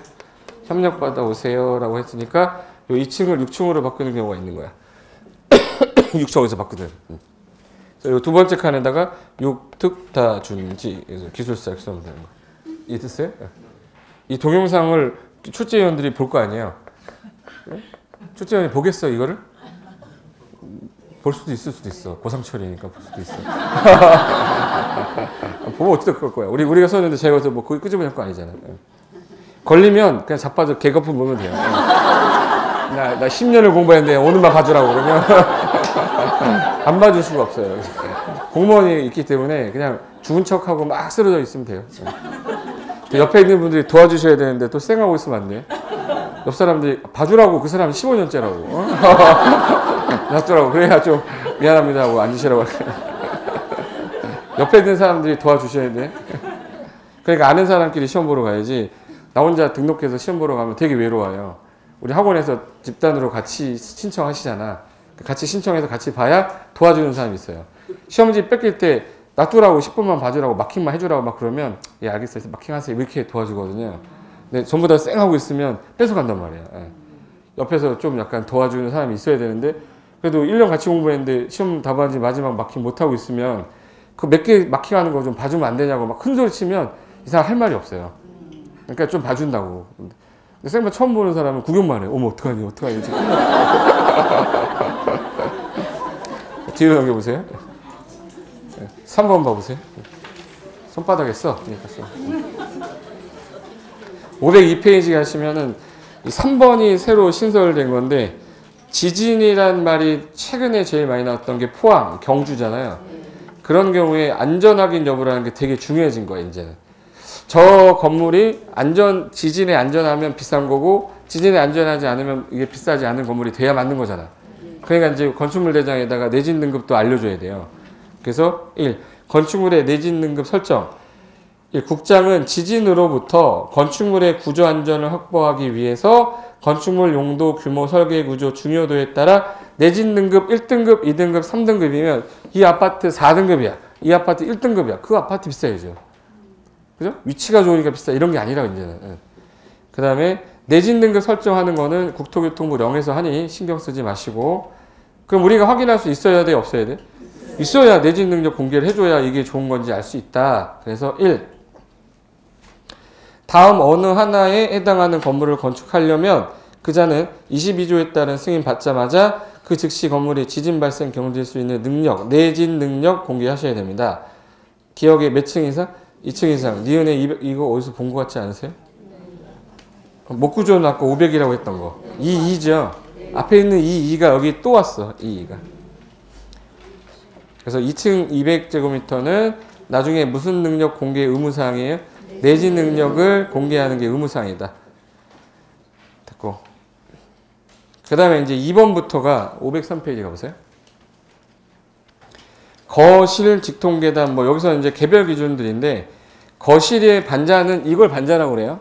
협력 받아오세요 라고 했으니까 요 2층을 6층으로 바꾸는 경우가 있는 거야. 6층에서 바꾸든. 그래서 두 번째 칸에다가 6특 다준지 기술사 이렇게 써면 되는 거. 이해됐어요? 이 동영상을 출제위원들이 볼 거 아니에요. 출제위원이 보겠어 이거를? 볼 수도 있을 수도 있어. 고상철이니까 볼 수도 있어. 보면 어찌 될 거야. 우리가 썼는데 제가 뭐 그거 끄집어낼 거 아니잖아요. 걸리면 그냥 자빠져 개거품 보면 돼요. 나 10년을 공부했는데 오늘만 봐주라고 그러면 안 봐줄 수가 없어요. 공무원이 있기 때문에 그냥 죽은 척하고 막 쓰러져 있으면 돼요. 옆에 있는 분들이 도와주셔야 되는데 또 쌩하고 있으면 안 돼. 옆 사람들이 봐주라고 그 사람 15년째라고. 놔두라고. 그래야 좀 미안합니다 하고 앉으시라고 할게요. 옆에 있는 사람들이 도와주셔야 돼. 그러니까 아는 사람끼리 시험 보러 가야지. 나 혼자 등록해서 시험 보러 가면 되게 외로워요. 우리 학원에서 집단으로 같이 신청하시잖아. 같이 신청해서 같이 봐야 도와주는 사람이 있어요. 시험지 뺏길 때 놔두라고 10분만 봐주라고 마킹만 해주라고 막 그러면 예 알겠어요. 마킹하세요. 이렇게 도와주거든요. 근데 전부 다 쌩하고 있으면 뺏어간단 말이에요. 예. 옆에서 좀 약간 도와주는 사람이 있어야 되는데 그래도 1년 같이 공부했는데 시험 답안지 마지막 마킹 못하고 있으면 그 몇 개 마킹하는 거 좀 봐주면 안 되냐고 막 큰 소리 치면 이 사람 할 말이 없어요. 그러니까 좀 봐준다고. 근데 쌩만 처음 보는 사람은 구경만 해. 어머 어떡하니 뒤로 넘겨보세요. 3번 봐보세요. 손바닥에 써. 502페이지 가시면은 3번이 새로 신설된 건데 지진이란 말이 최근에 제일 많이 나왔던 게 포항, 경주잖아요. 그런 경우에 안전 확인 여부라는 게 되게 중요해진 거예요, 이제는. 저 건물이 지진에 안전하면 비싼 거고 지진에 안전하지 않으면 이게 비싸지 않은 건물이 돼야 맞는 거잖아. 그러니까 이제 건축물 대장에다가 내진 등급도 알려줘야 돼요. 그래서 1. 건축물의 내진 등급 설정. 1. 국장은 지진으로부터 건축물의 구조 안전을 확보하기 위해서 건축물 용도, 규모, 설계, 구조, 중요도에 따라 내진 등급 1등급, 2등급, 3등급이면 이 아파트 4등급이야. 이 아파트 1등급이야. 그 아파트 비싸야죠. 그죠? 위치가 좋으니까 비싸. 이런 게 아니라 이제는. 그 다음에 내진 등급 설정하는 거는 국토교통부 령에서 하니 신경 쓰지 마시고 그럼 우리가 확인할 수 있어야 돼? 없어야 돼? 있어야 내진 능력 공개를 해줘야 이게 좋은 건지 알 수 있다. 그래서 1. 다음 어느 하나에 해당하는 건물을 건축하려면 그자는 22조에 따른 승인 받자마자 그 즉시 건물이 지진 발생 경고될 수 있는 능력, 내진 능력 공개하셔야 됩니다. 기억에 몇 층 이상? 2층 이상. 니은에 이거 어디서 본 것 같지 않으세요? 목구조는 아까 500이라고 했던 거. 2죠. 앞에 있는 2가 여기 또 왔어. 2가. 그래서 2층 200제곱미터는 나중에 무슨 능력 공개 의무사항이에요? 내진 능력을 공개하는 게 의무사항이다. 됐고. 그 다음에 이제 2번부터가 503페이지 가보세요. 거실, 직통계단, 뭐 여기서 이제 개별 기준들인데, 거실의 반자는 이걸 반자라고 그래요.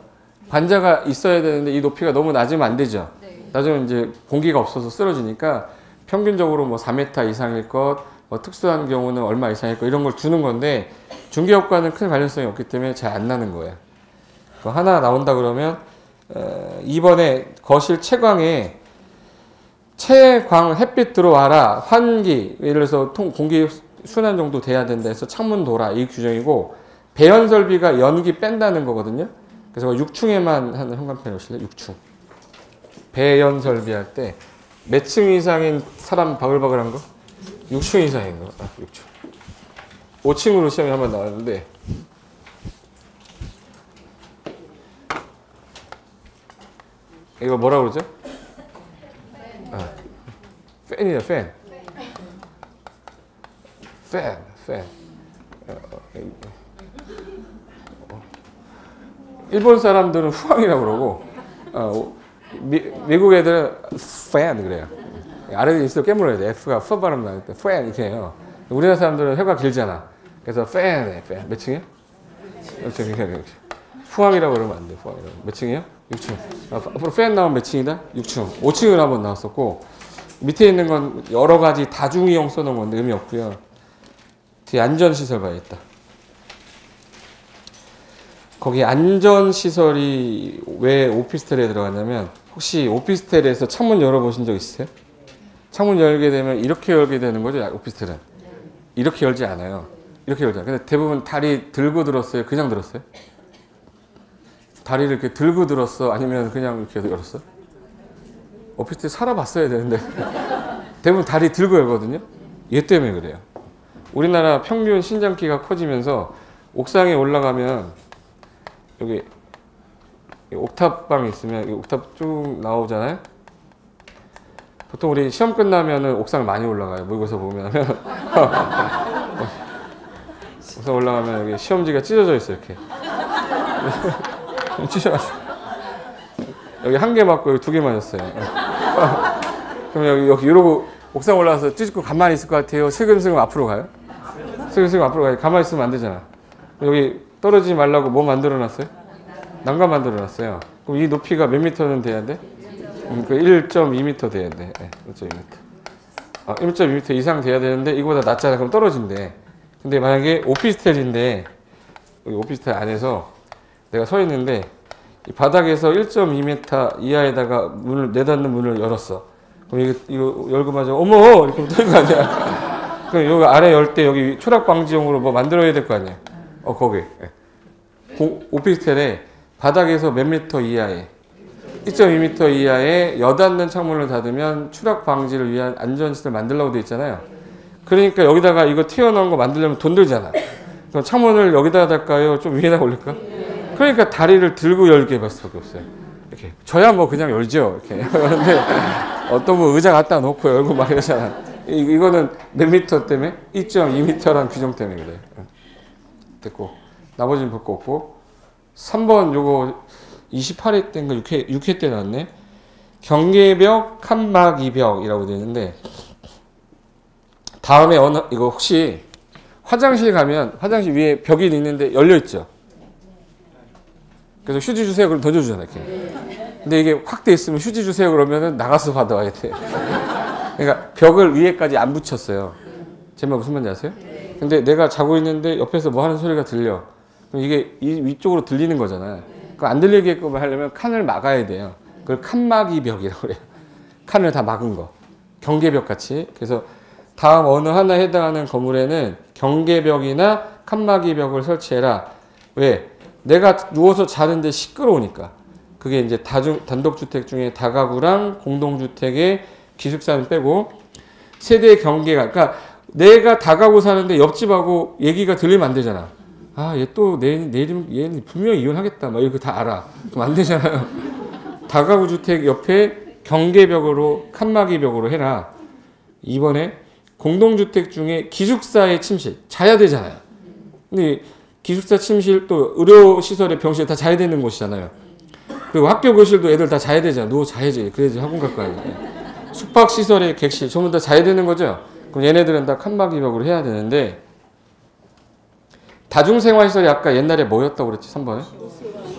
반자가 있어야 되는데 이 높이가 너무 낮으면 안 되죠. 낮으면 이제 공기가 없어서 쓰러지니까 평균적으로 뭐 4m 이상일 것, 뭐 특수한 경우는 얼마 이상일 것 이런 걸 두는 건데 중개업과는 큰 관련성이 없기 때문에 잘 안 나는 거예요. 그거 하나 나온다 그러면 2번에 거실 채광에 채광 햇빛 들어와라 환기 예를 들어서 공기 순환 정도 돼야 된다 해서 창문 돌아 이 규정이고 배연 설비가 연기 뺀다는 거거든요. 그래서 6층에만 하는 현관펜 오실래요? 6층. 배연 설비 할 때 몇 층 이상인 사람 바글바글한 거? 6층 이상인 거. 6층. 5층으로 시험이 한번 나왔는데 이거 뭐라고 그러죠? 팬이야, 팬. 팬. 일본 사람들은 후황이라고 그러고 미국 애들은 팬 그래요. 아래에 있어 깨물어야 돼. F가 F 발음 나올 때 팬 이렇게 해요. 우리나라 사람들은 혀가 길잖아. 그래서 팬. 몇 층이야? 후황이라고 그러면 안 돼. 후황이라고. 몇 층이야? 6층. 앞으로 팬 나오면 몇 층이다? 6층. 5층을 한번 나왔었고 밑에 있는 건 여러 가지 다중이용 써놓은 건데 의미 없고요. 뒤에 안전시설 봐야겠다. 거기 안전시설이 왜 오피스텔에 들어가냐면 혹시 오피스텔에서 창문 열어보신 적 있으세요? 창문 열게 되면 이렇게 열게 되는 거죠. 오피스텔은. 이렇게 열지 않아요. 이렇게 열잖아요. 근데 대부분 다리 들고 들었어요? 그냥 들었어요? 다리를 이렇게 들고 들었어? 아니면 그냥 이렇게 열었어? 오피스텔 살아봤어야 되는데 대부분 다리 들고 열거든요. 얘 때문에 그래요. 우리나라 평균 신장키가 커지면서 옥상에 올라가면 여기 옥탑방이 있으면 옥탑 쭉 나오잖아요. 보통 우리 시험 끝나면은 옥상을 많이 올라가요. 모의고사 보면 옥상 올라가면 여기 시험지가 찢어져 있어요. 이렇게 찢어가지고 여기 한 개 맞고 여기 두 개 맞았어요. 그럼 여기 이러고 옥상 올라가서 찢고 가만히 있을 것 같아요. 슬금슬금 앞으로 가요. 슬금슬금 앞으로 가요. 가만히 있으면 안 되잖아. 여기 떨어지지 말라고 뭐 만들어놨어요? 난간 만들어놨어요. 그럼 이 높이가 몇 미터는 돼야 돼? 1.2m 돼야 돼. 1.2m. 1.2m 이상 돼야 되는데 이거보다 낮잖아. 그럼 떨어진대. 근데 만약에 오피스텔인데 여기 오피스텔 안에서 내가 서 있는데 이 바닥에서 1.2m 이하에다가 문을 내닫는 문을 열었어. 그럼 이거 열고 마자 어머 이렇게 뜰 거 아니야. 그럼 여기 아래 열 때 여기 추락 방지용으로 뭐 만들어야 될 거 아니야. 거기 오피스텔에 바닥에서 몇 미터 이하에 1.2m 이하에 여닫는 창문을 닫으면 추락 방지를 위한 안전시설 만들려고 돼 있잖아요. 그러니까 여기다가 이거 튀어나온 거 만들려면 돈 들잖아. 그럼 창문을 여기다가 달까요? 좀 위에다 올릴까? 그러니까 다리를 들고 열게 할 수밖에 없어요. 이렇게 저야 뭐 그냥 열죠. 이렇게. 그런데 어떤 분 의자 갖다 놓고 열고 막 이러잖아. 이거는 몇 미터 때문에? 2.2m라는 규정 때문에 그래요. 됐고 나머지는 볼 거 없고 3번 요거 28회 때인가 6회 때 나왔네. 경계벽, 칸막이벽이라고 되어 있는데 다음에 이거 혹시 화장실 가면 화장실 위에 벽이 있는데 열려 있죠. 그래서 휴지 주세요 그럼 던져주잖아 이렇게. 근데 이게 확 돼 있으면 휴지 주세요 그러면은 나가서 받아와야 돼. 그러니까 벽을 위에까지 안 붙였어요. 제 말 무슨 말인지 아세요? 근데 내가 자고 있는데 옆에서 뭐 하는 소리가 들려. 그럼 이게 위쪽으로 들리는 거잖아요. 그 안 들리게끔 하려면 칸을 막아야 돼요. 그걸 칸막이 벽이라고 그래요. 칸을 다 막은 거. 경계벽 같이. 그래서 다음 어느 하나에 해당하는 건물에는 경계벽이나 칸막이 벽을 설치해라. 왜? 내가 누워서 자는데 시끄러우니까. 그게 이제 단독주택 중에 다가구랑 공동주택의 기숙사는 빼고 세대 경계가 그러니까 내가 다가구 사는데 옆집하고 얘기가 들리면 안 되잖아. 아, 얘 또 내일 얘는 분명히 이혼하겠다. 막 이렇게 다 알아. 그럼 안 되잖아요. 다가구 주택 옆에 경계벽으로 칸막이벽으로 해라. 이번에 공동주택 중에 기숙사의 침실 자야 되잖아요. 근데 기숙사 침실 또 의료시설에 병실에 다 자야 되는 곳이잖아요. 그리고 학교 교실도 애들 다 자야 되잖아. 누워 자야지. 그래야지 학원 갈 거 아니에요. 숙박시설의 객실 전부 다 자야 되는 거죠. 그럼 얘네들은 다 칸막이벽으로 해야 되는데 다중생활시설이 아까 옛날에 뭐였다고 그랬지? 3번에?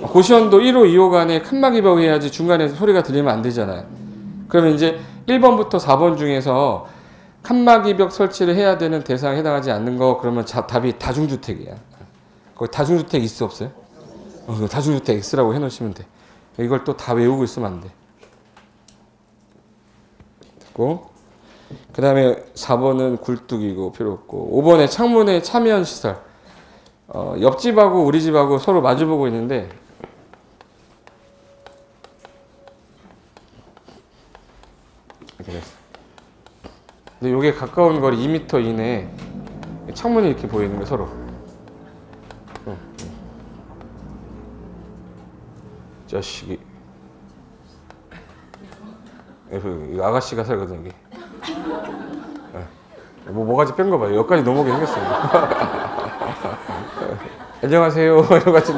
고시원도 1호, 2호 간에 칸막이벽 해야지 중간에서 소리가 들리면 안 되잖아요. 그러면 이제 1번부터 4번 중에서 칸막이벽 설치를 해야 되는 대상에 해당하지 않는 거 그러면 답이 다중주택이야. 거기 다중주택 있어 없어요? 다중주택 X라고 해놓으시면 돼. 이걸 또 다 외우고 있으면 안 돼. 됐고 그 다음에 4번은 굴뚝이고 필요 없고 5번에 창문에 차면 시설. 옆집하고 우리 집하고 서로 마주보고 있는데 이렇게 됐어. 근데 이게 가까운 거리 2m 이내에 창문이 이렇게 보이는 거예요 서로. 자식이 이거 아가씨가 살거든 이게. 뭐가지 뺀 거 봐요. 여기까지 넘어오게 생겼어요. 안녕하세요 이런 같은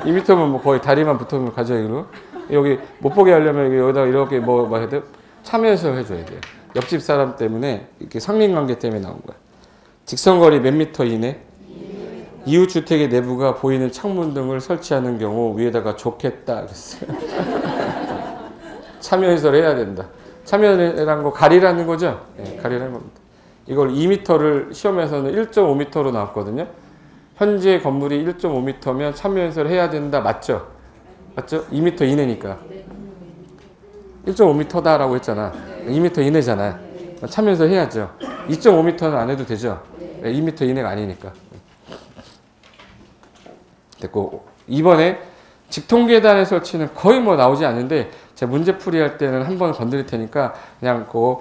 2m면 뭐 거의 다리만 붙으면 가죠. 이거 여기 못 보게 하려면 여기다가 이렇게 뭐 해야 돼? 참여해서 해줘야 돼요. 옆집 사람 때문에 이렇게 상린관계 때문에 나온 거야. 직선거리 몇 미터 이내? 이웃 주택의 내부가 보이는 창문 등을 설치하는 경우 위에다가 좋겠다 그랬어요. 참여해서 해야 된다. 참여라는 거 가리라는 거죠? 네, 가리라는 겁니다. 이걸 2m를 시험에서는 1.5m로 나왔거든요. 현재 건물이 1.5m면 참여해서 해야 된다. 맞죠? 맞죠? 2m 이내니까. 1.5m다라고 했잖아. 2m 이내잖아. 참여해서 해야죠. 2.5m는 안 해도 되죠. 2m 이내가 아니니까. 됐고 2번에 직통계단의 설치는 거의 뭐 나오지 않는데 제가 문제풀이 할 때는 한번 건드릴 테니까 그냥 그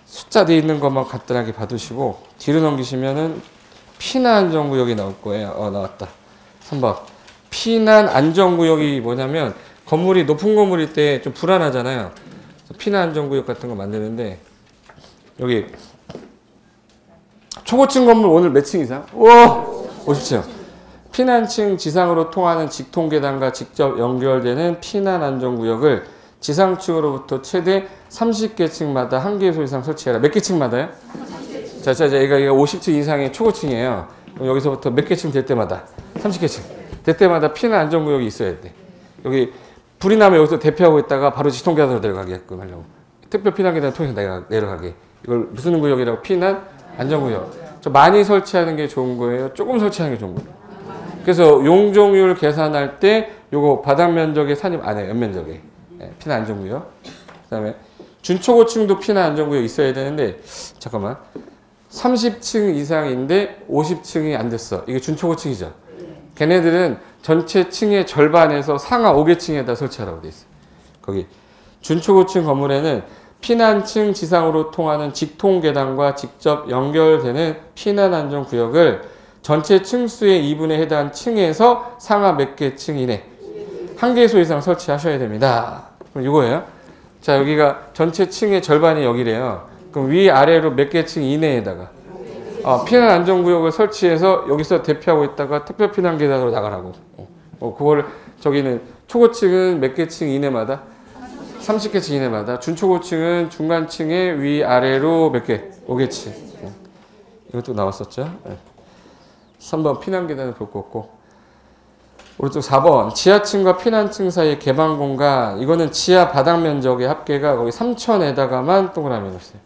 숫자 돼 있는 것만 간단하게 봐두시고 뒤로 넘기시면은 피난 안전구역이 나올 거예요. 나왔다. 3번. 피난 안전구역이 뭐냐면 건물이 높은 건물일 때 좀 불안하잖아요. 피난 안전구역 같은 거 만드는데 여기 초고층 건물 오늘 몇 층 이상? 우와! 50층. 피난층 지상으로 통하는 직통계단과 직접 연결되는 피난 안전구역을 지상층으로부터 최대 30개 층마다 1개소 이상 설치해라. 몇 개 층마다요? 자, 이거 50층 이상의 초고층이에요. 그럼 여기서부터 몇 개 층 될 때마다 30개 층 될 때마다 피난 안전구역이 있어야 돼. 여기 불이 나면 여기서 대피하고 있다가 바로 직통계단으로 내려가게끔 하려고. 특별 피난계단 통해서 내려가게. 이걸 무슨 구역이라고? 피난 안전구역. 좀 많이 설치하는 게 좋은 거예요? 조금 설치하는 게 좋은 거예요? 그래서 용적률 계산할 때 요거 바닥 면적의 산입 안 해요. 연면적에. 피난 안전구역. 그 다음에 준초고층도 피난 안전구역 있어야 되는데 잠깐만 30층 이상인데 50층이 안 됐어. 이게 준초고층이죠. 걔네들은 전체 층의 절반에서 상하 5개 층에다 설치하라고 돼 있어. 거기 준초고층 건물에는 피난층 지상으로 통하는 직통계단과 직접 연결되는 피난 안전구역을 전체 층수의 2분에 해당하는 층에서 상하 몇 개 층 이내 1개소 이상 설치하셔야 됩니다. 그럼 이거예요. 자, 여기가 전체 층의 절반이 여기래요. 그럼 위아래로 몇 개 층 이내에다가 피난 안전구역을 설치해서 여기서 대피하고 있다가 특별 피난 계단으로 나가라고. 그거를 저기는 초고층은 몇 개 층 이내마다 30개 층 이내마다 준초고층은 중간층의 위아래로 몇 개? 5개 층. 이것도 나왔었죠. 3번 피난 계단을 볼 거 없고 오른쪽 4번 지하층과 피난층 사이의 개방 공간 이거는 지하 바닥 면적의 합계가 거기 3,000에다가만 동그라미 넣었어요.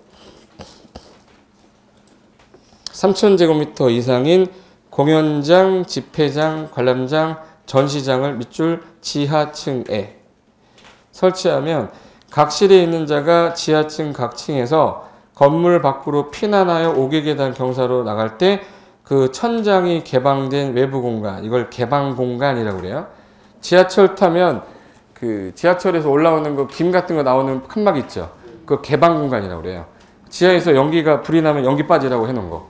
3,000제곱미터 이상인 공연장, 집회장, 관람장, 전시장을 밑줄 지하층에 설치하면 각 실에 있는 자가 지하층 각 층에서 건물 밖으로 피난하여 5개 계단 경사로 나갈 때 그 천장이 개방된 외부 공간, 이걸 개방 공간이라고 그래요. 지하철 타면 그 지하철에서 올라오는 거 김 같은 거 나오는 칸막 있죠. 그 개방 공간이라고 그래요. 지하에서 연기가 불이 나면 연기 빠지라고 해놓은 거.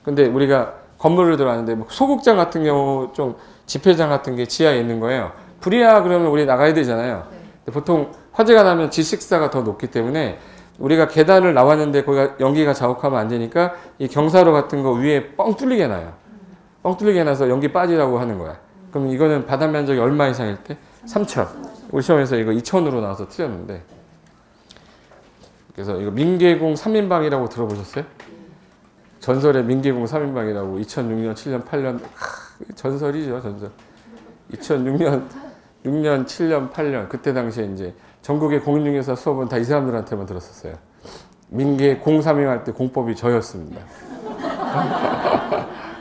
근데 우리가 건물을 들어가는데 뭐 소극장 같은 경우 좀 집회장 같은 게 지하에 있는 거예요. 불이야 그러면 우리 나가야 되잖아요. 근데 보통 화재가 나면 지식사가 더 높기 때문에 우리가 계단을 나왔는데 거기가 연기가 자욱하면 안 되니까 이 경사로 같은 거 위에 뻥 뚫리게 놔요. 뻥 뚫리게 나서 연기 빠지라고 하는 거야. 그럼 이거는 바닥 면적이 얼마 이상일 때? 3,000. 우리 시험에서 이거 2,000으로 나와서 틀렸는데. 그래서 이거 민계공 3인방이라고 들어보셨어요? 전설의 민계공 3인방이라고 2006년, 7년, 8년 전설이죠, 전설. 2006년, 6년, 7년, 8년 그때 당시에 이제 전국의 공인중개사 수업은 다 이 사람들한테만 들었었어요. 민계 03임 할 때 공법이 저였습니다.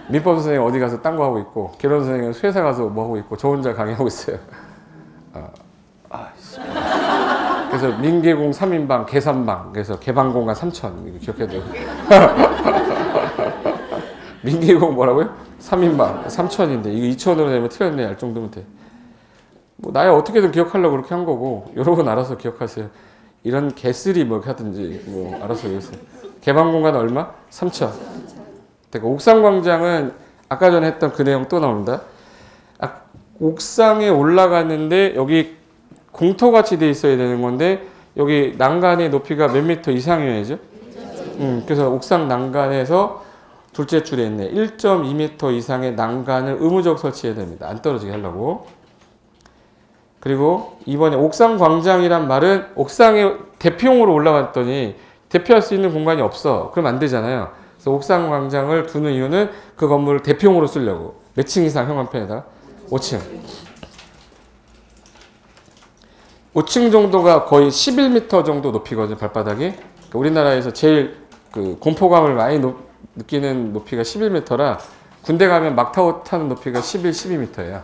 민법 선생님 어디 가서 딴 거 하고 있고 결혼 선생님은 회사 가서 뭐 하고 있고 저 혼자 강의하고 있어요. 그래서 민계공 3인방 계산방 그래서 개방공간 3,000 이거 기억해야 돼요. 민계공 뭐라고요? 3인방 3,000인데 이거 2,000으로 되면 틀렸네 알 정도면 돼. 뭐 나야 어떻게든 기억하려고 그렇게 한 거고 여러분 알아서 기억하세요. 이런 개쓰리 뭐 하든지 뭐 알아서 얘기하세요. 개방 공간 얼마? 3,000. 그러니까 옥상광장은 아까 전에 했던 그 내용 또 나옵니다. 옥상에 올라갔는데 여기 공터같이 돼 있어야 되는 건데 여기 난간의 높이가 몇 미터 이상이어야죠. 그래서 옥상 난간에서 둘째 줄에 있네. 1.2m 이상의 난간을 의무적 설치해야 됩니다. 안 떨어지게 하려고. 그리고 이번에 옥상광장이란 말은 옥상에 대피용으로 올라갔더니 대피할 수 있는 공간이 없어. 그럼 안 되잖아요. 그래서 옥상광장을 두는 이유는 그 건물을 대피용으로 쓰려고. 몇 층 이상 형광펜에다가? 5층. 5층 정도가 거의 11m 정도 높이거든요, 발바닥이. 그러니까 우리나라에서 제일 그 공포감을 많이 느끼는 높이가 11m라 군대 가면 막타워 타는 높이가 11, 12m예요.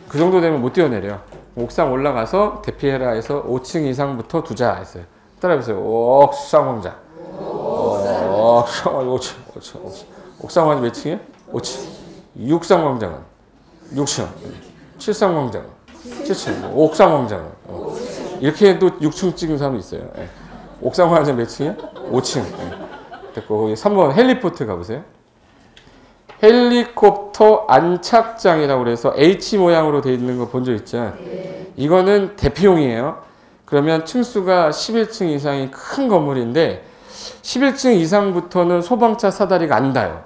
그 정도 되면 못 뛰어내려. 옥상 올라가서 대피해라 해서 5층 이상부터 두자 했어요. 따라해보세요. 옥상광장. 옥상광장 몇 층이에요? 5층. 육상광장은 6층. 칠상광장은 7층. 옥상광장은 이렇게 해도 6층 찍은 사람도 있어요. 옥상광장 몇 층이에요? 5층. 됐고 거기 3번 헬리포트 가보세요. 헬리콥터 안착장이라고 그래서 H 모양으로 되어 있는 거 본 적 있죠? 이거는 대피용이에요. 그러면 층수가 11층 이상이 큰 건물인데 11층 이상부터는 소방차 사다리가 안 닿아요.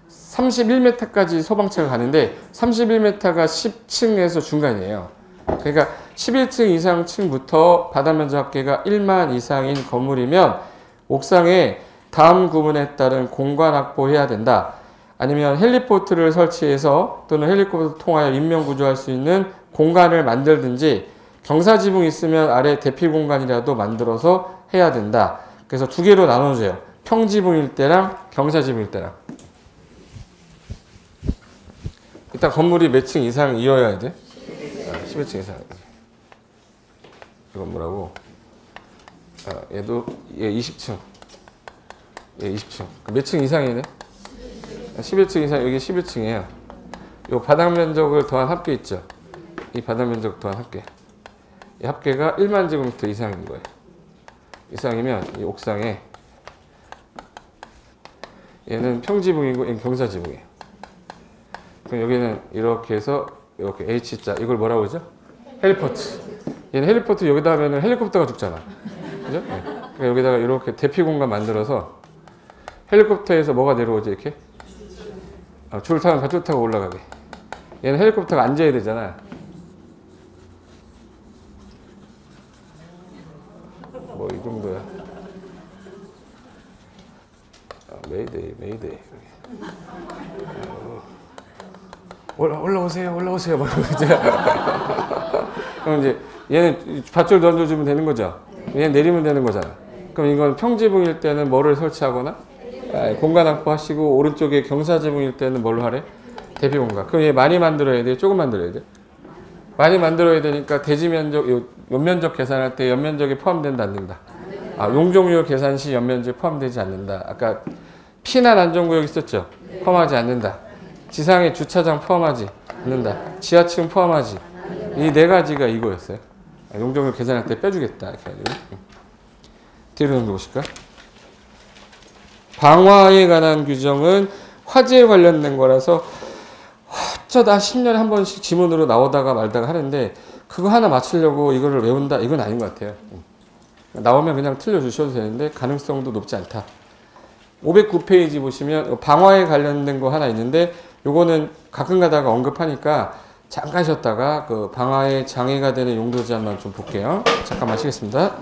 31m까지 소방차가 가는데 31m가 10층에서 중간이에요. 그러니까 11층 이상 층부터 바닥면적 합계가 1만 이상인 건물이면 옥상에 다음 구문에 따른 공간 확보해야 된다. 아니면 헬리포트를 설치해서 또는 헬리콥터를 통하여 인명구조할 수 있는 공간을 만들든지 경사지붕이 있으면 아래 대피 공간이라도 만들어서 해야 된다. 그래서 두 개로 나눠줘요. 평지붕일 때랑 경사지붕일 때랑. 일단 건물이 몇 층 이상이어야 돼? 11층 이상. 이건 뭐라고? 얘도 얘 20층. 얘 20층. 몇 층 이상이야 돼? 11층 이상, 여기 11층이에요. 요 바닥 면적을 더한 합계 있죠? 이 바닥 면적 더한 합계. 이 합계가 1만 제곱미터 이상인 거예요. 이상이면 이 옥상에 얘는 평지붕이고 얘는 경사지붕이에요. 그럼 여기는 이렇게 해서 이렇게 H자, 이걸 뭐라고 그러죠? 헬리포트. 얘는 헬리포트 여기다 하면 헬리콥터가 죽잖아. 그죠? 네. 그러니까 여기다가 이렇게 대피 공간 만들어서 헬리콥터에서 뭐가 내려오지 이렇게? 줄 타면 밧줄 타고 올라가게. 얘는 헬리콥터가 앉아야 되잖아. 뭐 이 정도야. 메이데이. 올라오세요. 뭐 그럼 이제 얘는 밧줄 던져주면 되는 거죠. 얘는 내리면 되는 거잖아. 그럼 이건 평지붕일 때는 뭐를 설치하거나 공간 확보하시고 오른쪽에 경사지붕일 때는 뭘로 하래? 대피 공간. 그럼 얘 많이 만들어야 돼? 조금 만들어야 돼? 많이 만들어야 되니까 대지 면적, 연면적 계산할 때 연면적이 포함된다 안 된다? 용적률 계산 시 연면적이 포함되지 않는다. 아까 피난 안전구역 있었죠? 포함하지 않는다. 지상의 주차장 포함하지 않는다. 지하층 포함하지. 이 네 가지가 이거였어요. 용적률 계산할 때 빼주겠다. 이렇게 해가지고. 뒤로 넘겨보실까요? 방화에 관한 규정은 화재에 관련된 거라서 어쩌다 10년에 한 번씩 지문으로 나오다가 말다가 하는데 그거 하나 맞추려고 이거를 외운다? 이건 아닌 것 같아요. 나오면 그냥 틀려주셔도 되는데 가능성도 높지 않다. 509페이지 보시면 방화에 관련된 거 하나 있는데 요거는 가끔 가다가 언급하니까 잠깐 쉬었다가 그 방화에 장애가 되는 용도자만 좀 볼게요. 잠깐만 쉬겠습니다.